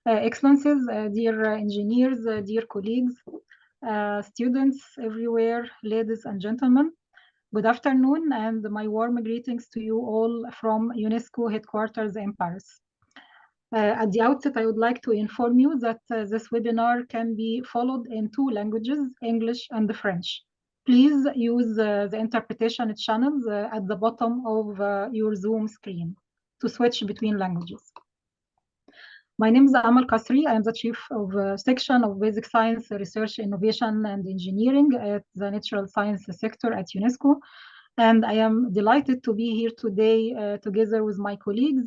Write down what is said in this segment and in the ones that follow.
Excellencies, dear engineers, dear colleagues, students everywhere, ladies and gentlemen, good afternoon and my warm greetings to you all from UNESCO headquarters in Paris. At the outset, I would like to inform you that this webinar can be followed in two languages, English and French. Please use the interpretation channels at the bottom of your Zoom screen to switch between languages. My name is Amal Kasri. I am the Chief of Section of Basic Science, Research, Innovation and Engineering at the Natural Science sector at UNESCO. And I am delighted to be here today together with my colleagues,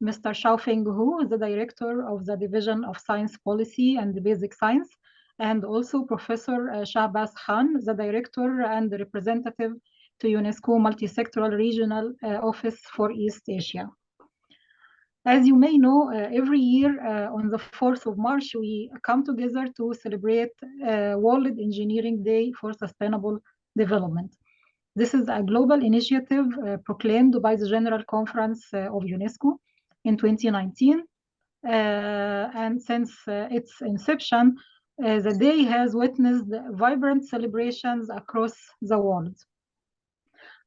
Mr. Xiaofeng Hu, the Director of the Division of Science Policy and Basic Science, and also Professor Shahbaz Khan, the Director and Representative to UNESCO Multi-Sectoral Regional Office for East Asia. As you may know, every year on the 4th of March, we come together to celebrate World Engineering Day for Sustainable Development. This is a global initiative proclaimed by the General Conference of UNESCO in 2019. And since its inception, the day has witnessed vibrant celebrations across the world.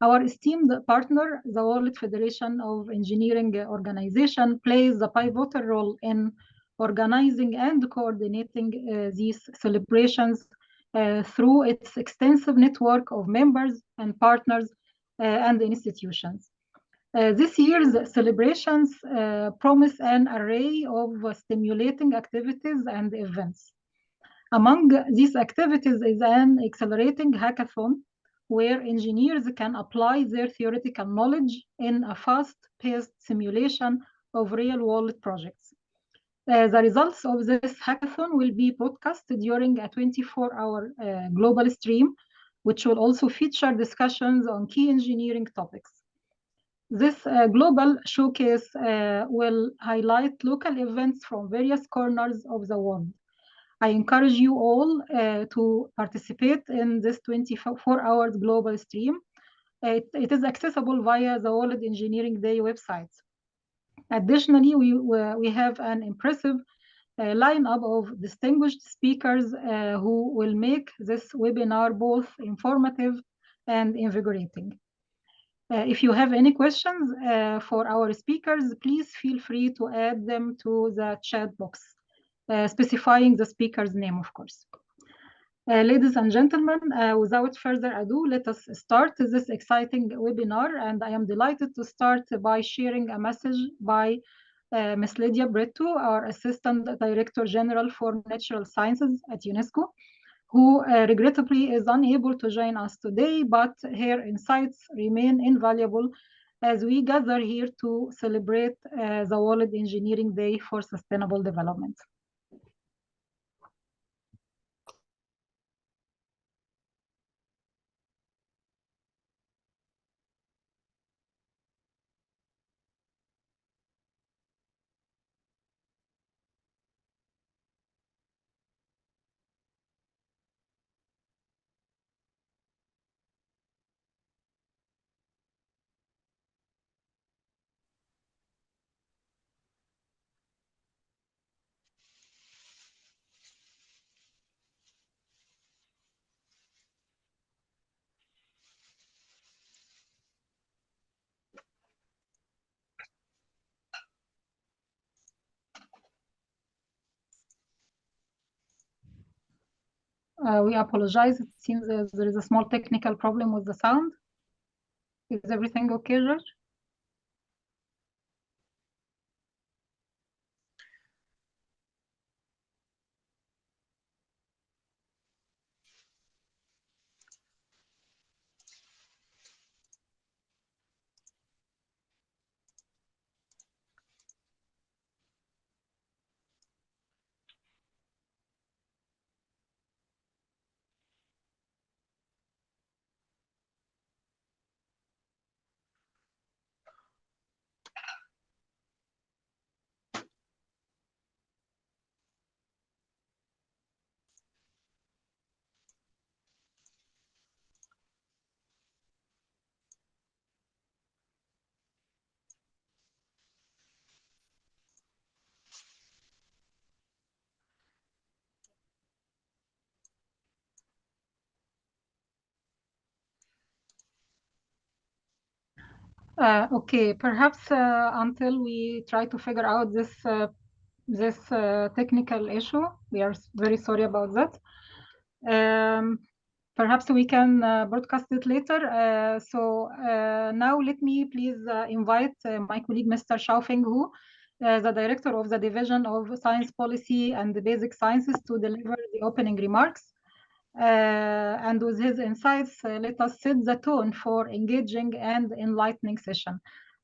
Our esteemed partner, the World Federation of Engineering Organization, plays a pivotal role in organizing and coordinating these celebrations through its extensive network of members and partners and institutions. This year's celebrations promise an array of stimulating activities and events. Among these activities is an accelerating hackathon where engineers can apply their theoretical knowledge in a fast-paced simulation of real-world projects. The results of this hackathon will be broadcast during a 24-hour global stream, which will also feature discussions on key engineering topics. This global showcase will highlight local events from various corners of the world. I encourage you all to participate in this 24 hours global stream. It is accessible via the World Engineering Day website. Additionally, we have an impressive lineup of distinguished speakers who will make this webinar both informative and invigorating. If you have any questions for our speakers, please feel free to add them to the chat box. Specifying the speaker's name, of course. Ladies and gentlemen, without further ado, let us start this exciting webinar, and I am delighted to start by sharing a message by Ms. Lydia Bretto, our Assistant Director General for Natural Sciences at UNESCO, who regrettably is unable to join us today, but her insights remain invaluable as we gather here to celebrate the World Engineering Day for Sustainable Development. We apologize. It seems there is a small technical problem with the sound. Is everything okay, George? Okay, perhaps until we try to figure out this technical issue, we are very sorry about that. Perhaps we can broadcast it later. Now let me please invite my colleague, Mr. Xiaofeng Hu, the Director of the Division of Science Policy and the Basic Sciences, to deliver the opening remarks. And with his insights, let us set the tone for engaging and enlightening session.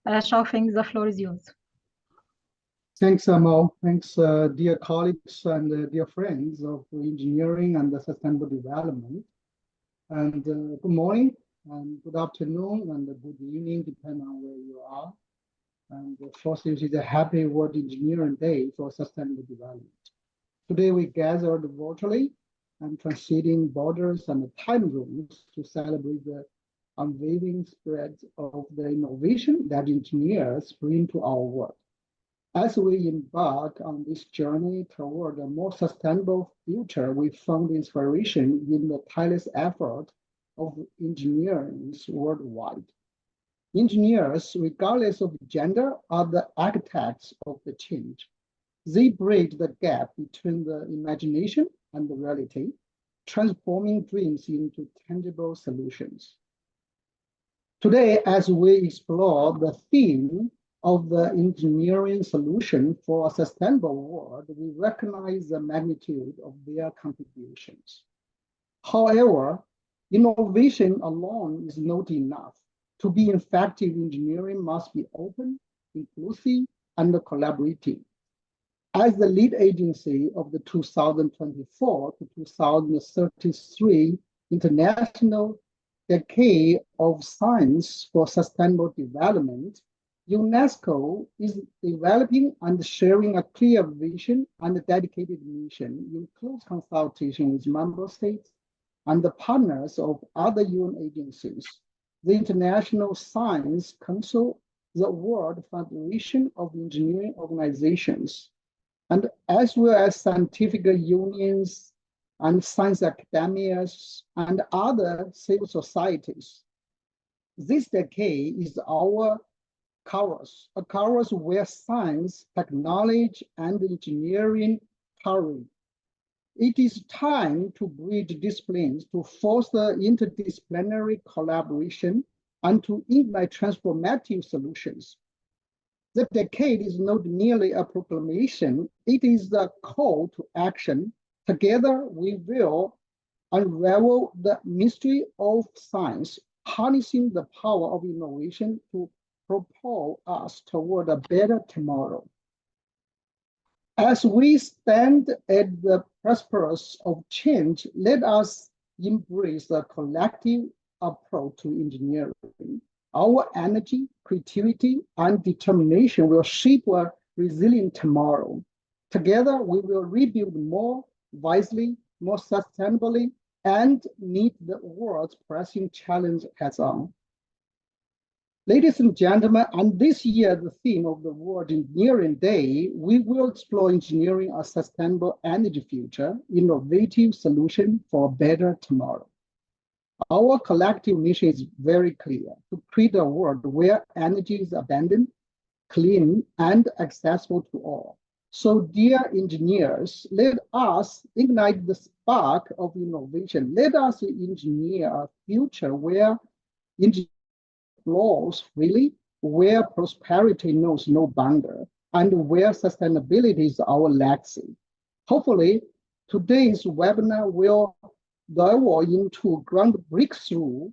Xiaofeng, the floor is yours. Thanks, Amal. Thanks, dear colleagues and dear friends of engineering and sustainable development. And good morning, and good afternoon, and good evening, depending on where you are. And first, it is a happy World Engineering Day for Sustainable Development. Today, we gathered virtually and transcending borders and time zones to celebrate the unwavering spread of the innovation that engineers bring to our world. As we embark on this journey toward a more sustainable future, we found inspiration in the tireless effort of engineers worldwide. Engineers, regardless of gender, are the architects of the change. They bridge the gap between the imagination and the reality, transforming dreams into tangible solutions. Today, as we explore the theme of the engineering solution for a sustainable world, we recognize the magnitude of their contributions. However, innovation alone is not enough. To be effective, engineering must be open, inclusive, and collaborative. As the lead agency of the 2024 to 2033 International Decade of Science for Sustainable Development, UNESCO is developing and sharing a clear vision and a dedicated mission in close consultation with member states and the partners of other UN agencies, the International Science Council, the World Federation of Engineering Organizations, and as well as scientific unions and science academias and other civil societies. This decade is our a chorus where science, technology, and engineering hurry. It is time to bridge disciplines to foster interdisciplinary collaboration and to ignite transformative solutions. The decade is not merely a proclamation, it is the call to action. Together, we will unravel the mystery of science, harnessing the power of innovation to propel us toward a better tomorrow. As we stand at the precipice of change, let us embrace a collective approach to engineering. Our energy, creativity, and determination will shape a resilient tomorrow. Together, we will rebuild more wisely, more sustainably, and meet the world's pressing challenge heads on. Ladies and gentlemen, and this year, the theme of the World Engineering Day, we will explore engineering a sustainable energy future, innovative solution for a better tomorrow. Our collective mission is very clear: to create a world where energy is abundant, clean, and accessible to all. So, dear engineers, let us ignite the spark of innovation. Let us engineer a future where engineering flows freely, where prosperity knows no boundary, and where sustainability is our legacy. Hopefully, today's webinar will delve into ground breakthrough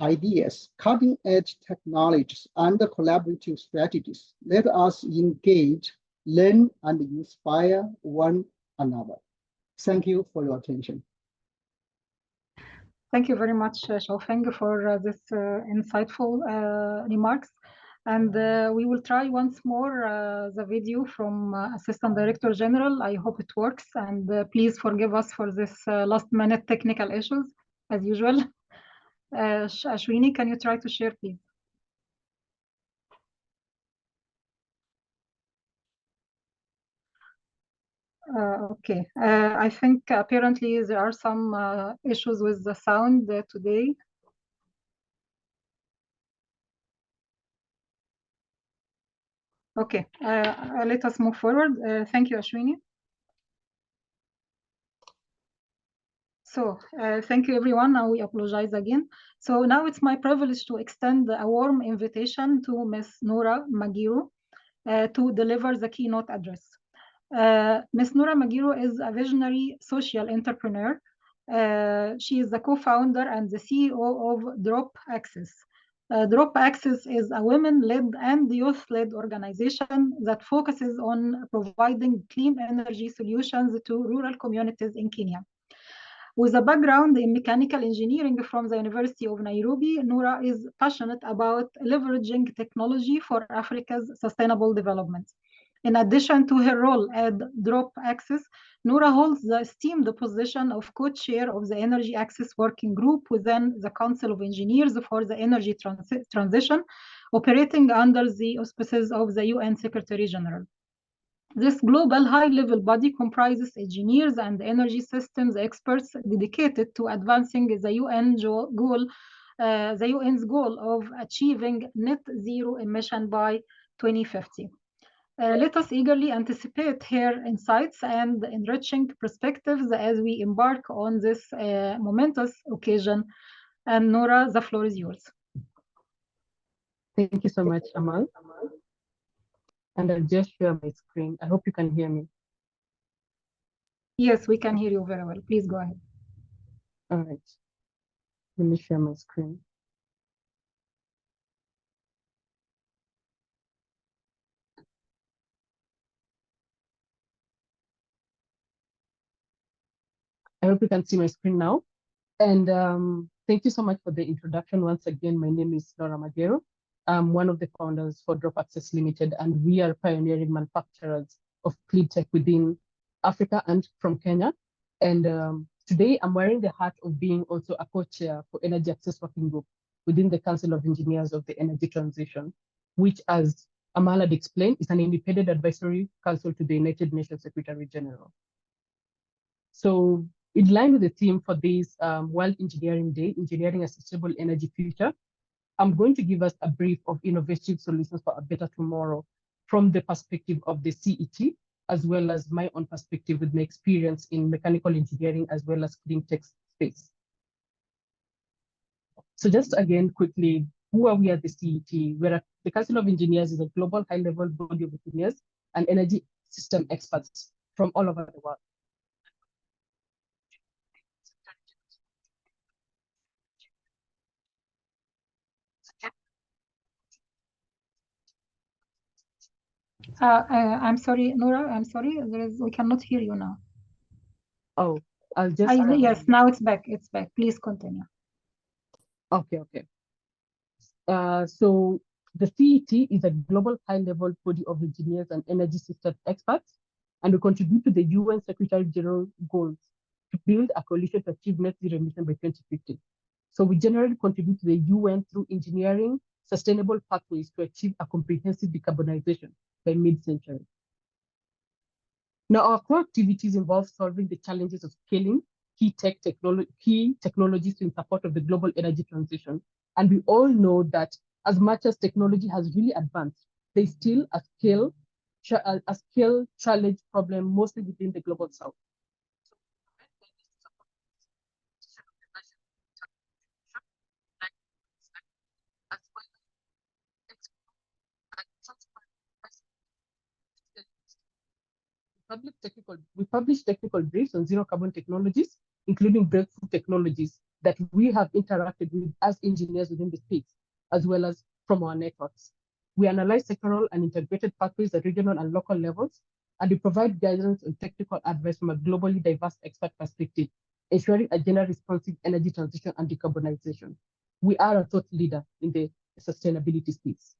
ideas, cutting-edge technologies, and collaborative strategies. Let us engage, learn, and inspire one another. Thank you for your attention. Thank you very much, Xiaofeng, for this insightful remarks. And we will try once more the video from Assistant Director General. I hope it works. And please forgive us for this last-minute technical issues, as usual. Ashwini, can you try to share, please? Okay, I think apparently there are some issues with the sound today. Okay, let us move forward. Thank you, Ashwini. So thank you, everyone. Now we apologize again. So now it's my privilege to extend a warm invitation to Ms. Noura Magiro to deliver the keynote address. Ms. Noura Magiro is a visionary social entrepreneur. She is the co-founder and the CEO of Drop Access. Drop Access is a women-led and youth-led organization that focuses on providing clean energy solutions to rural communities in Kenya. With a background in mechanical engineering from the University of Nairobi, Noura is passionate about leveraging technology for Africa's sustainable development. In addition to her role at Drop Access, Noura holds the esteemed position of co-chair of the Energy Access Working Group within the Council of Engineers for the Energy Transition, operating under the auspices of the UN Secretary General. This global high-level body comprises engineers and energy systems experts dedicated to advancing the UN's goal of achieving net zero emission by 2050. Let us eagerly anticipate her insights and enriching perspectives as we embark on this momentous occasion. And Noura, the floor is yours. Thank you so much, Amal. And I'll just share my screen. I hope you can hear me. Yes, we can hear you very well. Please go ahead. All right. Let me share my screen. I hope you can see my screen now. And thank you so much for the introduction. Once again, my name is Laura Magero. I'm one of the founders for Drop Access Limited, and we are pioneering manufacturers of clean tech within Africa and from Kenya. And today I'm wearing the hat of being also a co-chair for Energy Access Working Group within the Council of Engineers of the Energy Transition, which, as Amal had explained, is an independent advisory council to the United Nations Secretary General. So in line with the theme for this World Engineering Day, Engineering a Sustainable Energy Future, I'm going to give us a brief of innovative solutions for a better tomorrow from the perspective of the CET, as well as my own perspective with my experience in mechanical engineering, as well as clean tech space. So just again, quickly, who are we at the CET? The Council of Engineers is a global high-level body of engineers and energy system experts from all over the world. I'm sorry, Noura, I'm sorry. We cannot hear you now. Oh, I'll just... yes, now it's back. It's back. Please continue. Okay. So the CET is a global high-level body of engineers and energy system experts, and we contribute to the UN Secretary General goals to build a coalition to achieve net zero emission by 2050. So we generally contribute to the UN through engineering sustainable pathways to achieve a comprehensive decarbonization by mid-century. Now, our core activities involve solving the challenges of scaling key technologies in support of the global energy transition. And we all know that as much as technology has really advanced, there's still a scale challenge problem, mostly within the global south. We publish technical briefs on zero carbon technologies, including breakthrough technologies that we have interacted with as engineers within the space, as well as from our networks. We analyze sectoral and integrated pathways at regional and local levels, and we provide guidance and technical advice from a globally diverse expert perspective, ensuring a gender responsive energy transition and decarbonization. We are a thought leader in the sustainability space.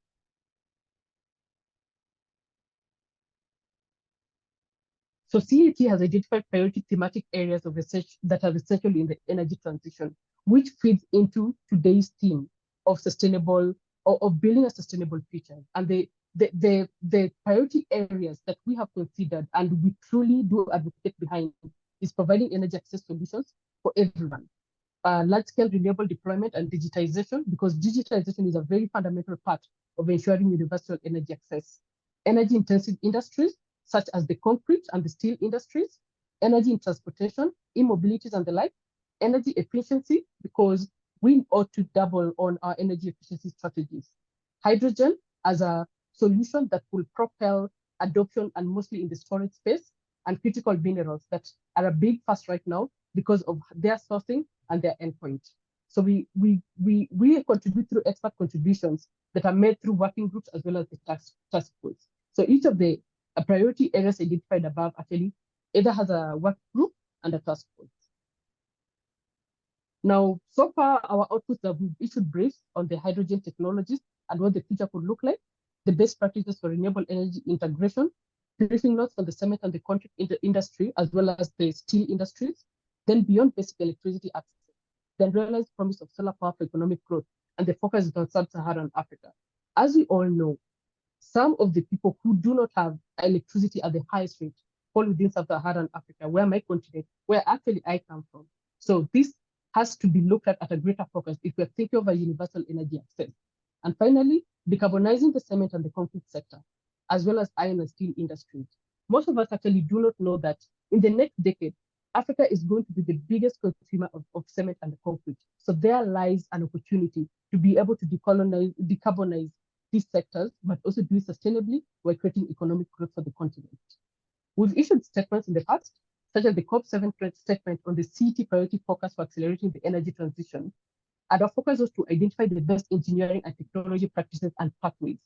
So CET has identified priority thematic areas of research that are essential in the energy transition, which feeds into today's theme of sustainable or of building a sustainable future. And the priority areas that we have considered and we truly do advocate behind is providing energy access solutions for everyone. Large-scale renewable deployment and digitization, because digitization is a very fundamental part of ensuring universal energy access. energy-intensive industries, such as the concrete and the steel industries, energy in transportation, e-mobilities and the like, energy efficiency, because we ought to double on our energy efficiency strategies. Hydrogen as a solution that will propel adoption, and mostly in the storage space, and critical minerals that are a big fuss right now because of their sourcing and their endpoint. So we contribute through expert contributions that are made through working groups as well as the task force. So each of the priority areas identified above actually either has a work group and a task force. Now, so far, our outputs that we've issued briefs on the hydrogen technologies and what the future could look like, the best practices for renewable energy integration, briefing notes on the cement and the concrete industry, as well as the steel industries, then beyond basic electricity access, then realized promise of solar power for economic growth, and the focus is on sub-Saharan Africa. As we all know, some of the people who do not have electricity at the highest rate fall within sub-Saharan Africa, where my continent, where actually I come from. So this has to be looked at a greater focus if we're thinking of a universal energy access. And finally, decarbonizing the cement and the concrete sector, as well as iron and steel industries. Most of us actually do not know that in the next decade, Africa is going to be the biggest consumer of cement and the concrete. So there lies an opportunity to be able to decarbonize these sectors, but also do it sustainably while creating economic growth for the continent. We've issued statements in the past, such as the COP7 statement on the CET priority focus for accelerating the energy transition. And our focus was to identify the best engineering and technology practices and pathways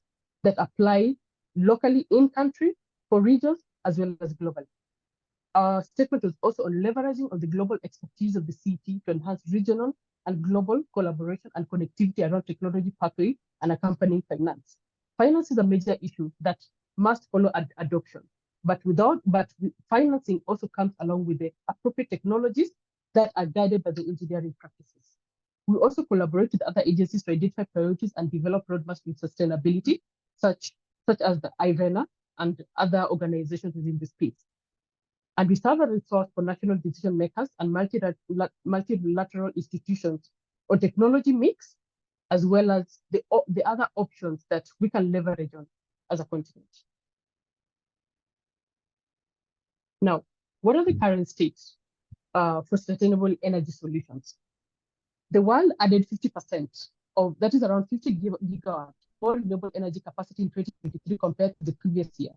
that apply locally in country for regions as well as globally. Our statement was also on leveraging on the global expertise of the CET to enhance regional and global collaboration and connectivity around technology pathway and accompanying finance. Finance is a major issue that must follow adoption, but financing also comes along with the appropriate technologies that are guided by the engineering practices. We also collaborate with other agencies to identify priorities and develop roadmaps with sustainability, such as the IRENA and other organizations within the space. And we serve a resource for national decision makers and multilateral institutions on technology mix, as well as the other options that we can leverage on as a continent. Now, what are the current states for sustainable energy solutions? The world added 50% of, that is around 50 gigawatts more renewable energy capacity in 2023 compared to the previous year.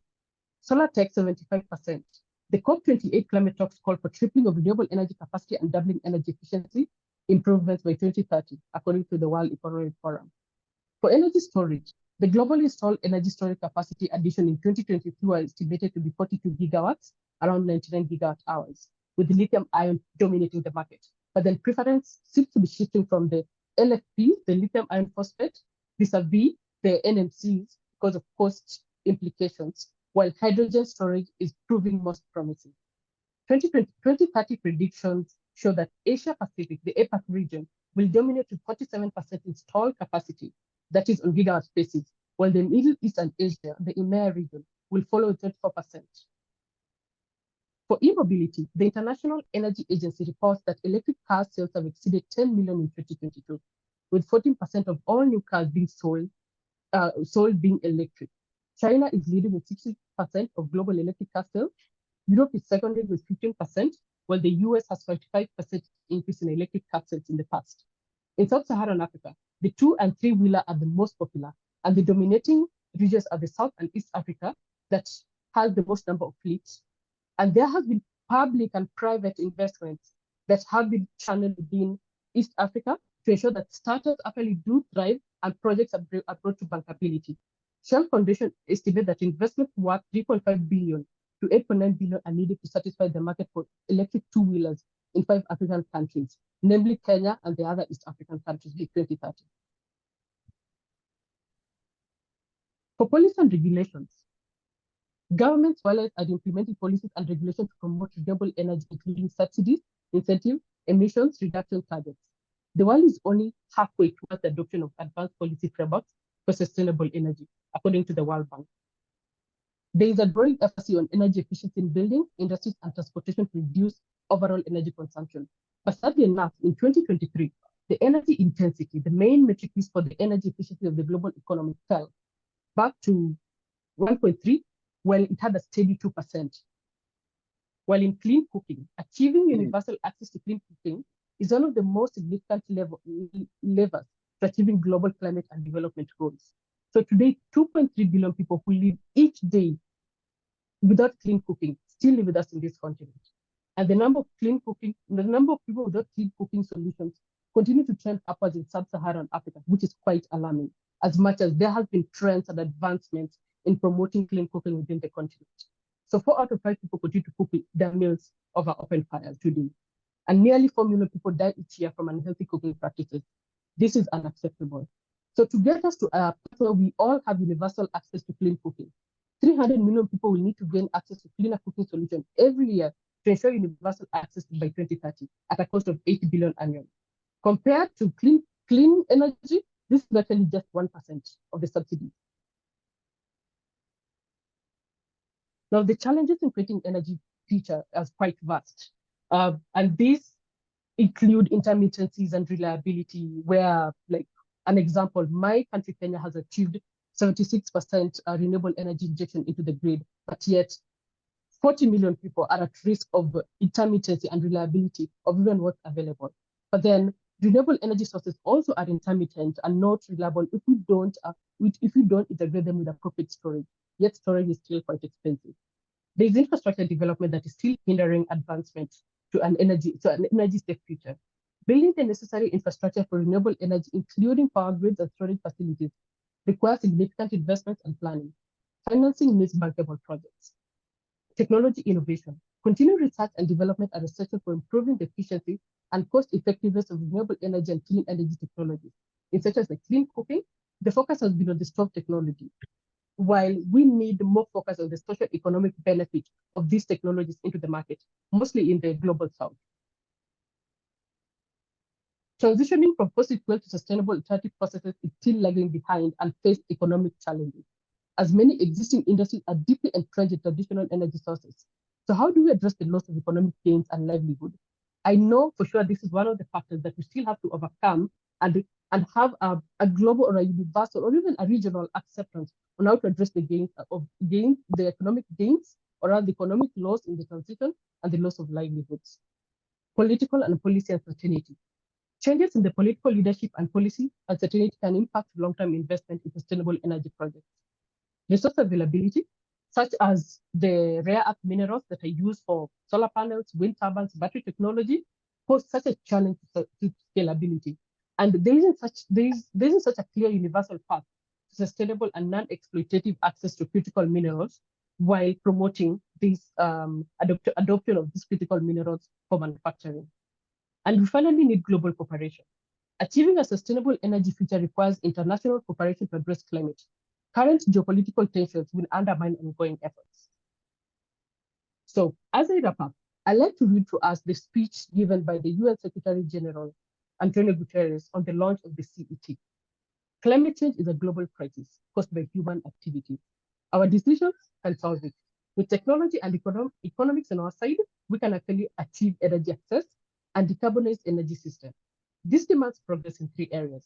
Solar takes 75%. The COP28 climate talks call for tripling of renewable energy capacity and doubling energy efficiency improvements by 2030, according to the World Economic Forum. For energy storage, the globally installed energy storage capacity addition in 2022 was estimated to be 42 gigawatts, around 99 gigawatt hours, with the lithium ion dominating the market. But then preference seems to be shifting from the LFP, the lithium iron phosphate, vis-a-vis the NMCs because of cost implications, while hydrogen storage is proving most promising. 2030 predictions show that Asia Pacific, the APAC region, will dominate with 47% installed capacity, that is on gigawatt basis, while the Middle East and Asia, the EMEA region, will follow with 24%. For e-mobility, the International Energy Agency reports that electric car sales have exceeded 10 million in 2022, with 14% of all new cars being sold being electric. China is leading with 60% of global electric car sales. Europe is secondary with 15%, while the US has 45% increase in electric car sales in the past. In sub-Saharan Africa, the 2- and 3-wheeler are the most popular, and the dominating regions are the South and East Africa that has the most number of fleets. And there has been public and private investments that have been channeled within East Africa to ensure that startups actually do thrive and projects are brought to bankability. Shell Foundation estimates that investments worth 3.5 billion to 8.9 billion are needed to satisfy the market for electric two-wheelers in 5 African countries, namely Kenya and the other East African countries by 2030. For policy and regulations, governments are implementing policies and regulations to promote renewable energy, including subsidies, incentives, emissions reduction targets. The world is only halfway towards the adoption of advanced policy frameworks for sustainable energy, according to the World Bank. There is a growing emphasis on energy efficiency in building, industries, and transportation to reduce overall energy consumption. But sadly enough, in 2023, the energy intensity, the main metric used for the energy efficiency of the global economy, fell back to 1.3, while it had a steady 2%. While in clean cooking, achieving universal access to clean cooking is one of the most significant levers to achieving global climate and development goals. So today, 2.3 billion people who live each day without clean cooking still live with us in this continent. And the number of people without clean cooking solutions continue to trend upwards in sub-Saharan Africa, which is quite alarming, as much as there have been trends and advancements in promoting clean cooking within the continent. So 4 out of 5 people continue to cook their meals over open fires today. And nearly 4 million people die each year from unhealthy cooking practices. This is unacceptable. So to get us to a point where we all have universal access to clean cooking, 300 million people will need to gain access to cleaner cooking solutions every year to ensure universal access by 2030 at a cost of 80 billion annually. Compared to clean energy, this is actually just 1% of the subsidies. Now, the challenges in creating energy future are quite vast. And these include intermittencies and reliability, where, like an example, my country, Kenya, has achieved 76% renewable energy injection into the grid, but yet 40 million people are at risk of intermittency and reliability of even what's available. But then renewable energy sources also are intermittent and not reliable if we don't integrate them with appropriate storage. Yet storage is still quite expensive. There is infrastructure development that is still hindering advancement to an energy safe future. Building the necessary infrastructure for renewable energy, including power grids and storage facilities, requires significant investments and planning. Financing needs bankable projects. Technology innovation. Continued research and development are essential for improving the efficiency and cost effectiveness of renewable energy and clean energy technologies. In such as clean cooking, the focus has been on the stove technology, while we need more focus on the social economic benefit of these technologies into the market, mostly in the global south. Transitioning from fossil fuel to sustainable alternative processes is still lagging behind and faces economic challenges, as many existing industries are deeply entrenched in traditional energy sources. So how do we address the loss of economic gains and livelihood? I know for sure this is one of the factors that we still have to overcome and have a global or a universal or even a regional acceptance on how to address the economic gains or the economic loss in the transition and the loss of livelihoods. Political and policy uncertainty. Changes in the political leadership and policy uncertainty can impact long-term investment in sustainable energy projects. Resource availability, such as the rare earth minerals that are used for solar panels, wind turbines, battery technology, pose such a challenge to scalability. And there isn't such a clear universal path to sustainable and non-exploitative access to critical minerals while promoting this adoption of these critical minerals for manufacturing. And we finally need global cooperation. Achieving a sustainable energy future requires international cooperation to address climate. Current geopolitical tensions will undermine ongoing efforts. So as I wrap up, I'd like to read to us the speech given by the UN Secretary General, Antonio Guterres, on the launch of the CET. Climate change is a global crisis caused by human activity. Our decisions can solve it. With technology and economics on our side, we can actually achieve energy access and decarbonize energy system. This demands progress in 3 areas: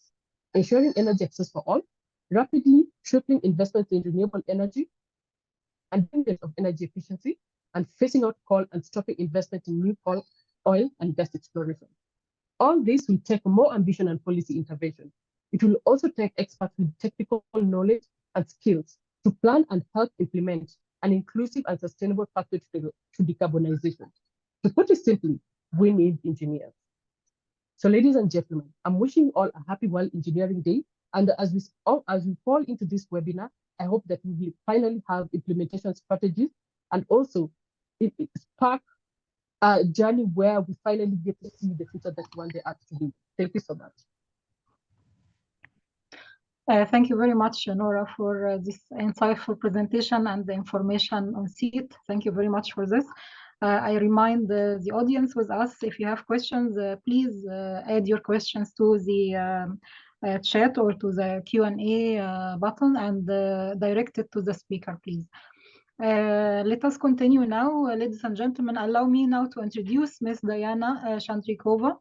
ensuring energy access for all, rapidly tripling investments in renewable energy, and of energy efficiency, and phasing out coal and stopping investment in new coal, oil, and gas exploration. All this will take more ambition and policy intervention. It will also take experts with technical knowledge and skills to plan and help implement an inclusive and sustainable pathway to decarbonization. To put it simply, we need engineers. So ladies and gentlemen, I'm wishing you all a happy World Engineering Day. And as we fall into this webinar, I hope that we will finally have implementation strategies and also it spark a journey where we finally get to see the future that one day has to be. Thank you so much. Thank you very much, Nora, for this insightful presentation and the information on CET. Thank you very much for this. I remind the audience with us, if you have questions, please add your questions to the chat or to the Q&A button and direct it to the speaker, please. Let us continue now. Ladies and gentlemen, allow me now to introduce Ms. Diana Shantrikova,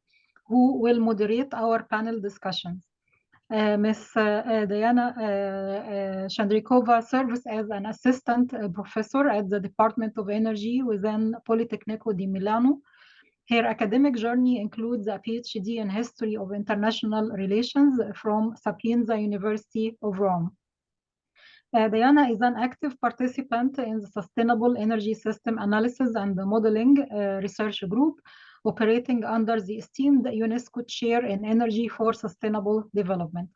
who will moderate our panel discussions. Ms. Diana Shandrikova serves as an assistant professor at the Department of Energy within Politecnico di Milano. Her academic journey includes a PhD in History of International Relations from Sapienza University of Rome. Diana is an active participant in the Sustainable Energy System Analysis and Modeling Research Group, operating under the esteemed UNESCO Chair in Energy for Sustainable Development.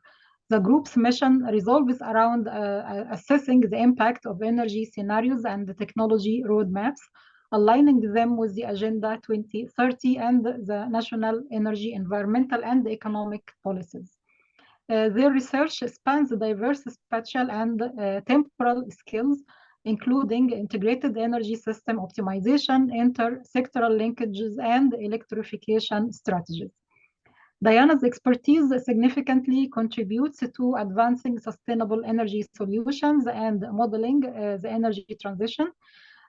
The group's mission revolves around assessing the impact of energy scenarios and the technology roadmaps, aligning them with the Agenda 2030 and the national energy, environmental, and economic policies. Their research spans diverse spatial and temporal skills, including integrated energy system optimization, inter-sectoral linkages, and electrification strategies. Diana's expertise significantly contributes to advancing sustainable energy solutions and modeling the energy transition,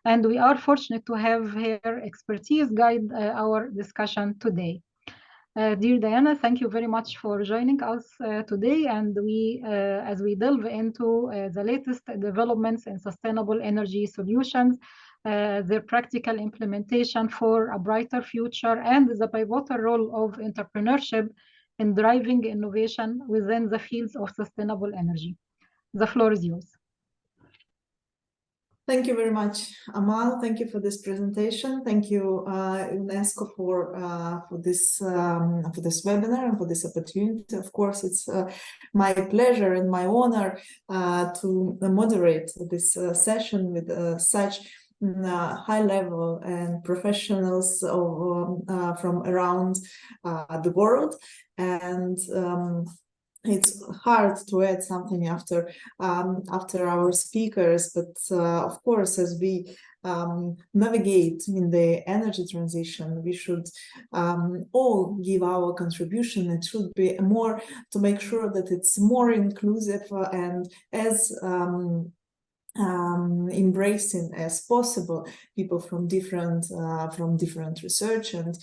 and we are fortunate to have her expertise guide our discussion today. Dear Diana, thank you very much for joining us today, and as we delve into the latest developments in sustainable energy solutions, their practical implementation for a brighter future, and the pivotal role of entrepreneurship in driving innovation within the fields of sustainable energy. The floor is yours. Thank you very much, Amal. Thank you for this presentation. Thank you, UNESCO, for this webinar and for this opportunity. Of course, it's my pleasure and my honor to moderate this session with such high level and professionals from around the world. And it's hard to add something after our speakers, but of course, as we navigate in the energy transition, we should all give our contribution. It should be more to make sure that it's more inclusive and as embracing as possible people from different research and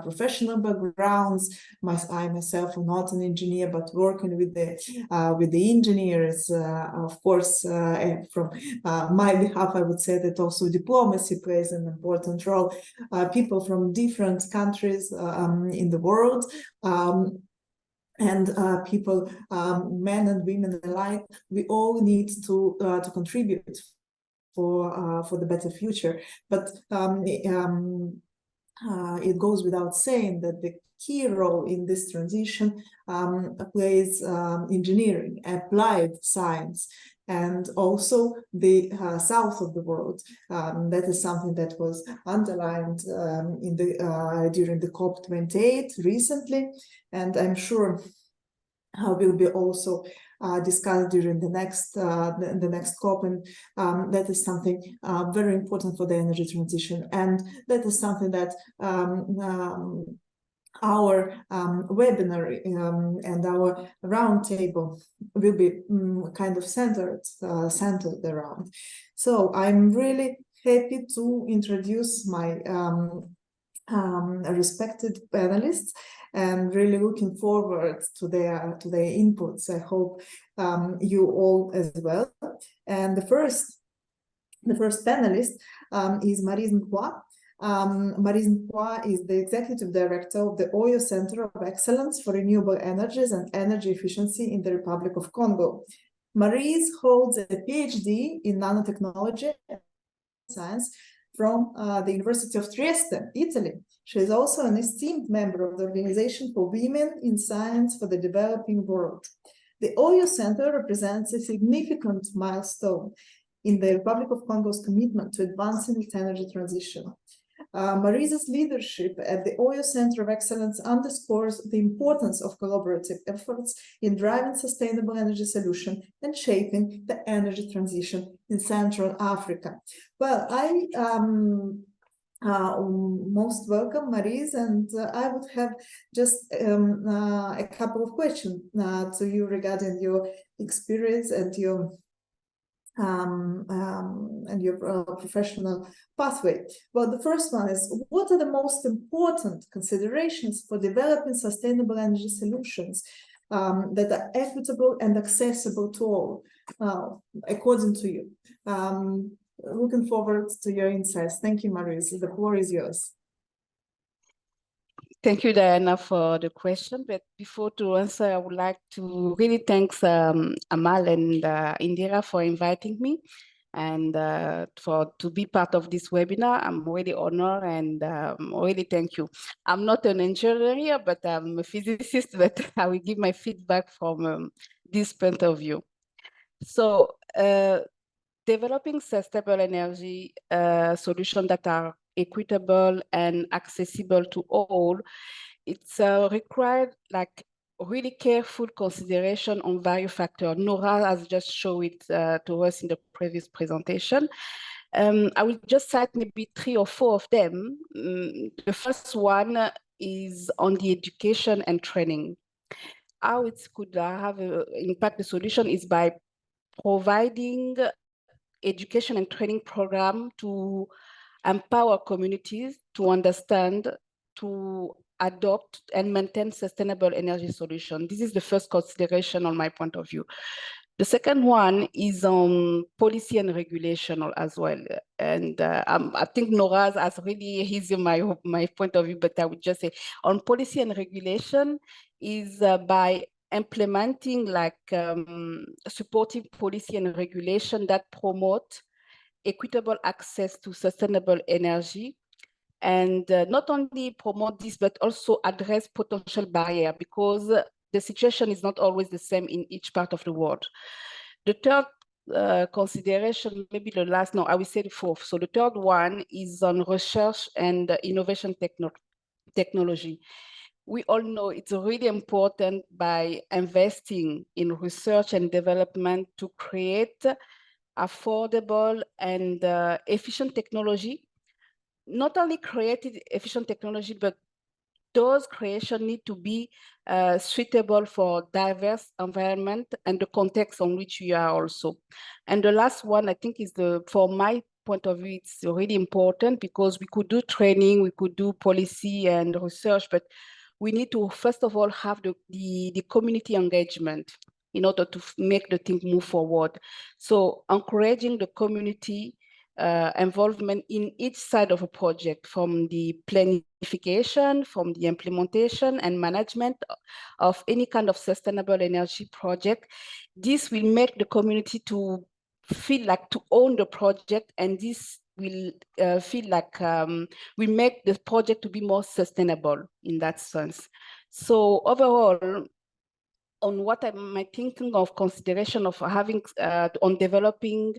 professional backgrounds. I myself am not an engineer, but working with the engineers, of course, from my behalf, I would say that also diplomacy plays an important role. People from different countries in the world. And people, men and women alike, we all need to contribute for the better future. But it goes without saying that the key role in this transition plays engineering, applied science, and also the south of the world. That is something that was underlined during the COP28 recently, and I'm sure will be also discussed during the next COP, and that is something very important for the energy transition, and that is something that our webinar and our roundtable will be kind of centered around. So I'm really happy to introduce my respected panelists, and really looking forward to their inputs. I hope you all as well. And the first panelist is Maryse Nkwa. Maryse Nkwa is the Executive Director of the Oyo Center of Excellence for Renewable Energies and Energy Efficiency in the Republic of Congo. Maryse holds a PhD in nanotechnology and science from the University of Trieste, Italy. She is also an esteemed member of the Organization for Women in Science for the Developing World. The Oyo Center represents a significant milestone in the Republic of Congo's commitment to advancing its energy transition. Maryse's leadership at the Oyo Center of Excellence underscores the importance of collaborative efforts in driving sustainable energy solutions and shaping the energy transition in Central Africa. Well, I most welcome Maryse, and I would have just a couple of questions to you regarding your experience and your professional pathway. Well, the first one is, what are the most important considerations for developing sustainable energy solutions that are equitable and accessible to all, according to you. Looking forward to your insights. Thank you, Maurice. The floor is yours. Thank you, Diana, for the question. But before to answer, I would like to really thank Amal and Indira for inviting me and to be part of this webinar. I'm really honored and really thank you. I'm not an engineer, but I'm a physicist, but I will give my feedback from this point of view. So developing sustainable energy solutions that are equitable and accessible to all, it's required like really careful consideration on various factors. Nora has just shown it to us in the previous presentation. I will just cite maybe 3 or 4 of them. The first one is on the education and training. How it could have an impact the solution is by providing education and training program to empower communities to understand, to adopt and maintain sustainable energy solutions. This is the first consideration on my point of view. The second one is on policy and regulation as well. And I think Nora has really easy my point of view, but I would just say on policy and regulation is by implementing like supportive policy and regulation that promote equitable access to sustainable energy, and not only promote this, but also address potential barrier, because the situation is not always the same in each part of the world. The third consideration, maybe the last, no, I will say the fourth. So the third one is on research and innovation technology. We all know it's really important by investing in research and development to create affordable and efficient technology. Not only created efficient technology, but those creations need to be suitable for diverse environment and the context on which you are also. And the last one, I think, is for my point of view, it's really important, because we could do training, we could do policy and research, but we need to, first of all, have the community engagement in order to make the thing move forward. So encouraging the community involvement in each side of a project, from the planification, from the implementation and management of any kind of sustainable energy project. This will make the community to feel like to own the project, and this will feel like we make the project to be more sustainable in that sense. So overall, on what am I thinking of consideration of having on developing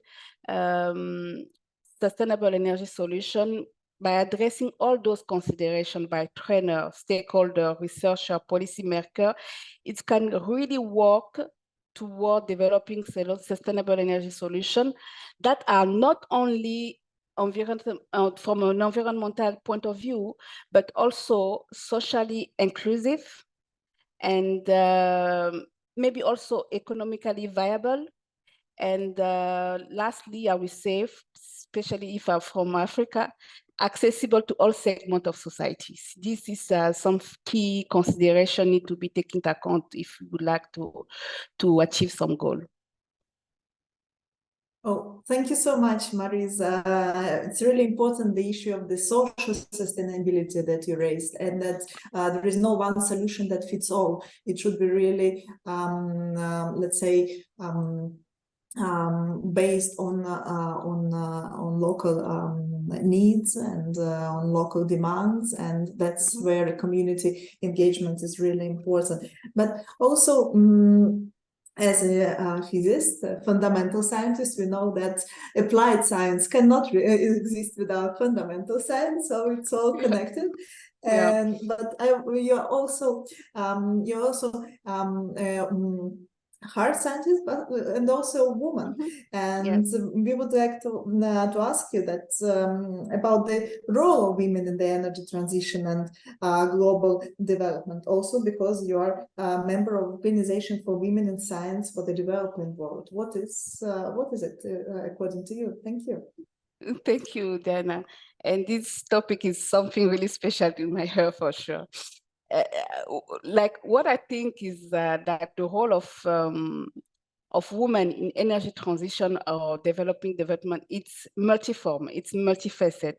sustainable energy solution, by addressing all those considerations by trainer, stakeholder, researcher, policymaker, it can really work toward developing sustainable energy solutions that are not only from an environmental point of view, but also socially inclusive, and maybe also economically viable. And lastly, I will say, especially if I'm from Africa, accessible to all segments of societies. This is some key consideration need to be taken into account if we would like to achieve some goal. Oh, thank you so much, Maris. It's really important, the issue of the social sustainability that you raised, and that there is no one solution that fits all. It should be really, let's say, based on local needs and on local demands, and that's where community engagement is really important. But also, as a physicist, a fundamental scientist, we know that applied science cannot exist without fundamental science, so it's all connected. Yeah. And but you're also hard scientist, but and also a woman. And Yes. we would like to ask you that about the role of women in the energy transition and global development, also because you are a member of Organization for Women in Science for the Developing World. What is it according to you? Thank you. Thank you, Diana. And this topic is something really special in my heart for sure. like what I think is that the role of women in energy transition or developing development, it's multiform, it's multifaceted.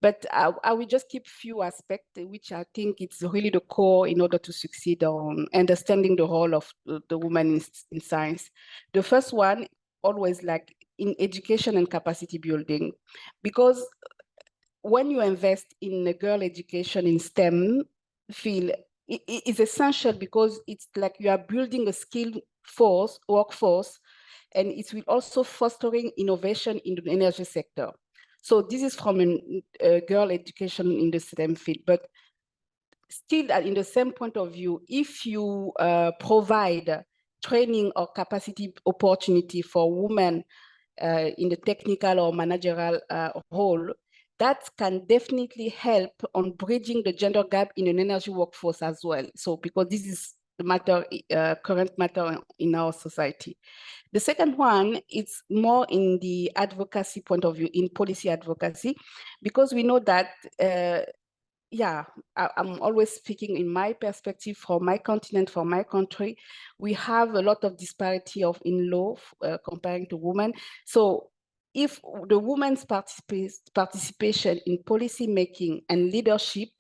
But I will just keep few aspects, which I think it's really the core in order to succeed on understanding the role of the woman in science. The first one, always like in education and capacity building, because when you invest in a girl education in STEM field, it is essential because it's like you are building a skilled workforce, and it will also fostering innovation in the energy sector. So this is from a girl education in the STEM field, but still in the same point of view, if you provide training or capacity opportunity for women in the technical or managerial role, that can definitely help on bridging the gender gap in an energy workforce as well. So because this is the matter, current matter in our society. The second one, it's more in the advocacy point of view, in policy advocacy, because we know that yeah, I'm always speaking in my perspective for my continent, for my country. We have a lot of disparity in law comparing to women. So if the women's participation in policy making and leadership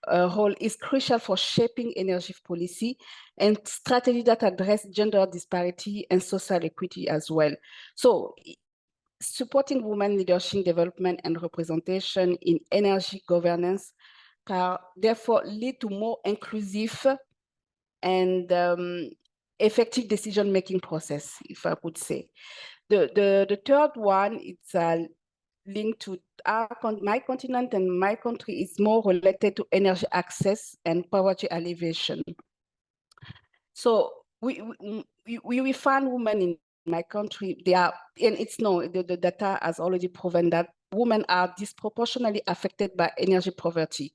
role is crucial for shaping energy policy and strategy that address gender disparity and social equity as well. So supporting women leadership development and representation in energy governance can therefore lead to more inclusive and effective decision-making process, if I would say. The third one, it's linked to my continent and my country, is more related to energy access and poverty alleviation. So we find women in my country, they are, and it's no, the data has already proven that women are disproportionately affected by energy poverty.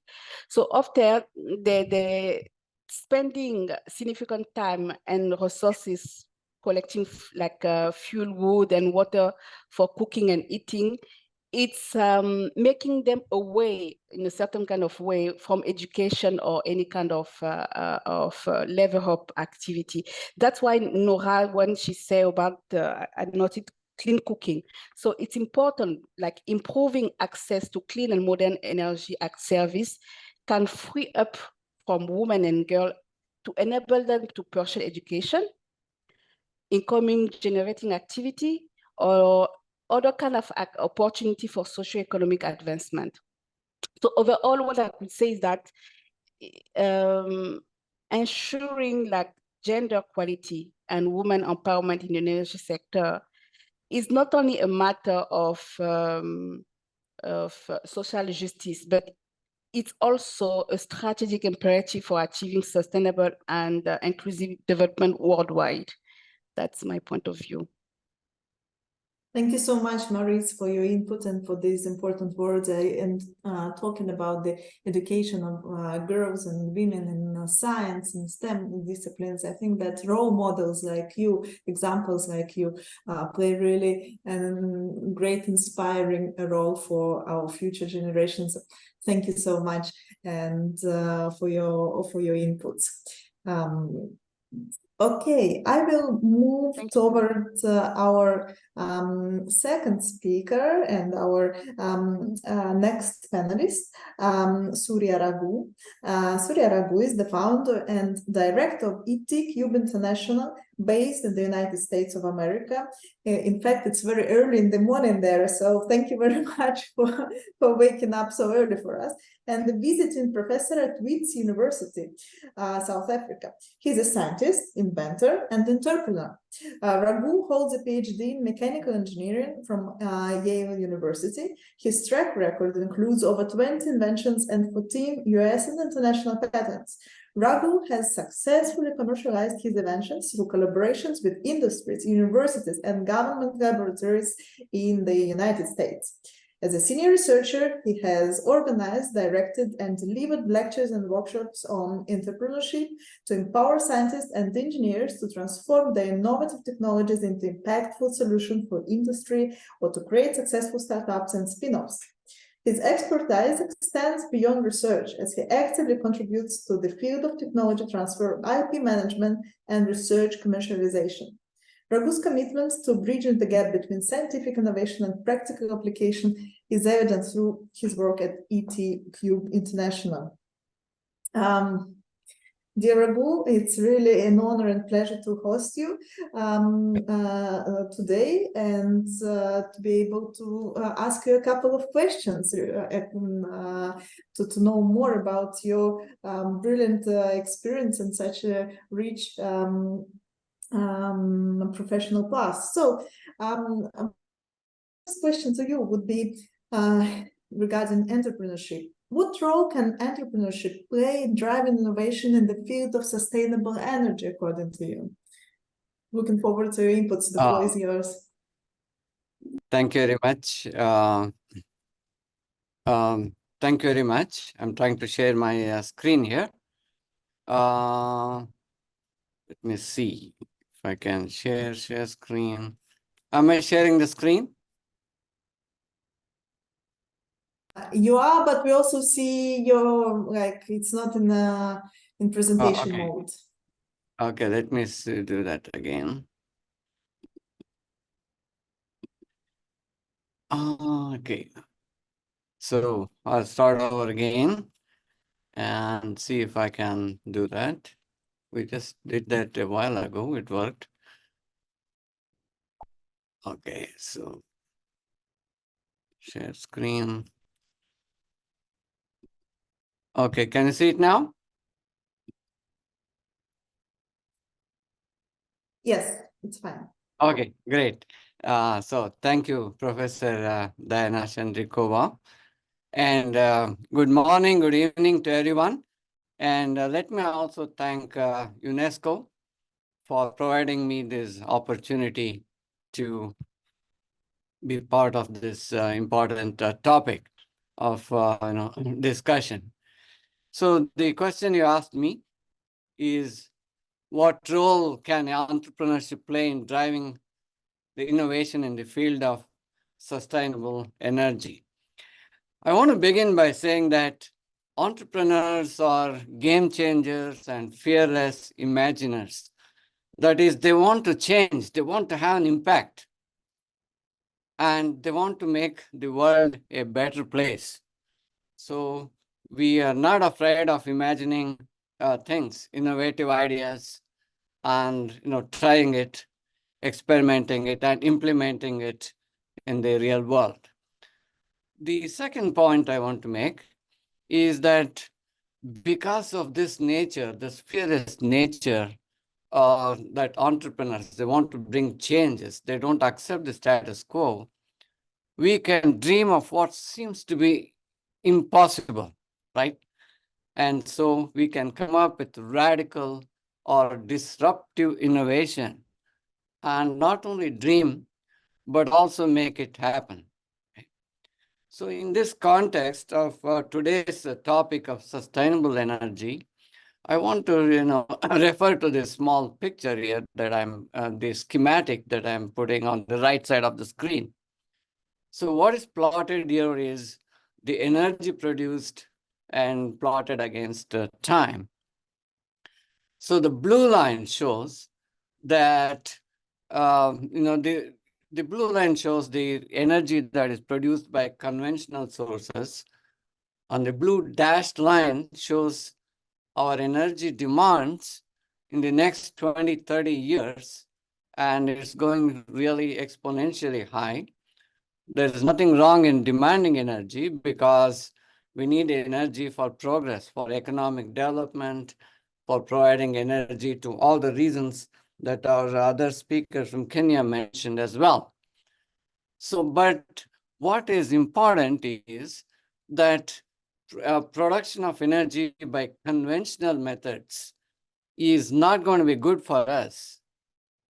So often they're spending significant time and resources collecting like fuel, wood, and water for cooking and eating. It's making them away in a certain kind of way from education or any kind of level up activity. That's why Nora, when she said about, I noted clean cooking. So it's important, like improving access to clean and modern energy service can free up from women and girls to enable them to pursue education, income generating activity, or other kind of opportunity for socioeconomic advancement. So overall, what I could say is that ensuring like gender equality and women empowerment in the energy sector is not only a matter of social justice, but it's also a strategic imperative for achieving sustainable and inclusive development worldwide. That's my point of view. Thank you so much, Maurice, for your input and for these important words and talking about the education of girls and women in science and STEM disciplines. I think that role models like you, examples like you, play really a great inspiring role for our future generations. Thank you so much and for your inputs. Okay, I will move toward our second speaker and our next panelist, Surya Raghu. Surya Raghu is the founder and director of eTech International, based in the United States of America. In fact, it's very early in the morning there, so thank you very much for waking up so early for us. And the visiting professor at Wits University, South Africa. He's a scientist, inventor, and entrepreneur. Raghu holds a PhD in mechanical engineering from Yale University. His track record includes over 20 inventions and 14 US and international patents. Raghu has successfully commercialized his inventions through collaborations with industries, universities, and government laboratories in the United States. As a senior researcher, he has organized, directed, and delivered lectures and workshops on entrepreneurship to empower scientists and engineers to transform their innovative technologies into impactful solutions for industry or to create successful startups and spin-offs. His expertise extends beyond research as he actively contributes to the field of technology transfer, IP management, and research commercialization. Raghu's commitment to bridging the gap between scientific innovation and practical application is evident through his work at ET Cube International. Dear Raghu, it's really an honor and pleasure to host you today and to be able to ask you a couple of questions to know more about your brilliant experience and such a rich professional path. So, first question to you would be regarding entrepreneurship. What role can entrepreneurship play in driving innovation in the field of sustainable energy, according to you? Looking forward to your inputs. The floor is yours. Thank you very much. Thank you very much. I'm trying to share my screen here. Let me see if I can share screen. Am I sharing the screen? You are, but we also see your, like, it's not in presentation okay. mode. Okay, let me do that again. Okay. So I'll start over again and see if I can do that. We just did that a while ago. It worked. Okay, so share screen. Okay, can you see it now? Yes, it's fine. Okay, great. So thank you, Professor Diana Chandrikova. And good morning, good evening to everyone. And let me also thank UNESCO for providing me this opportunity to be part of this important topic of discussion. So the question you asked me is, what role can entrepreneurship play in driving the innovation in the field of sustainable energy? I want to begin by saying that entrepreneurs are game changers and fearless imaginers. That is, they want to change, they want to have an impact, and they want to make the world a better place. So we are not afraid of imagining things, innovative ideas, and trying it, experimenting it, and implementing it in the real world. The second point I want to make is that because of this nature, this fearless nature, that entrepreneurs, they want to bring changes, they don't accept the status quo, we can dream of what seems to be impossible, right? And so we can come up with radical or disruptive innovation and not only dream, but also make it happen. So in this context of today's topic of sustainable energy, I want to refer to this small picture here that I'm, the schematic that I'm putting on the right side of the screen. So what is plotted here is the energy produced and plotted against time. So the blue line shows that, the blue line shows the energy that is produced by conventional sources, and the blue dashed line shows our energy demands in the next 20, 30 years, and it's going really exponentially high. There's nothing wrong in demanding energy because we need energy for progress, for economic development, for providing energy to all the reasons that our other speakers from Kenya mentioned as well. So, but what is important is that production of energy by conventional methods is not going to be good for us.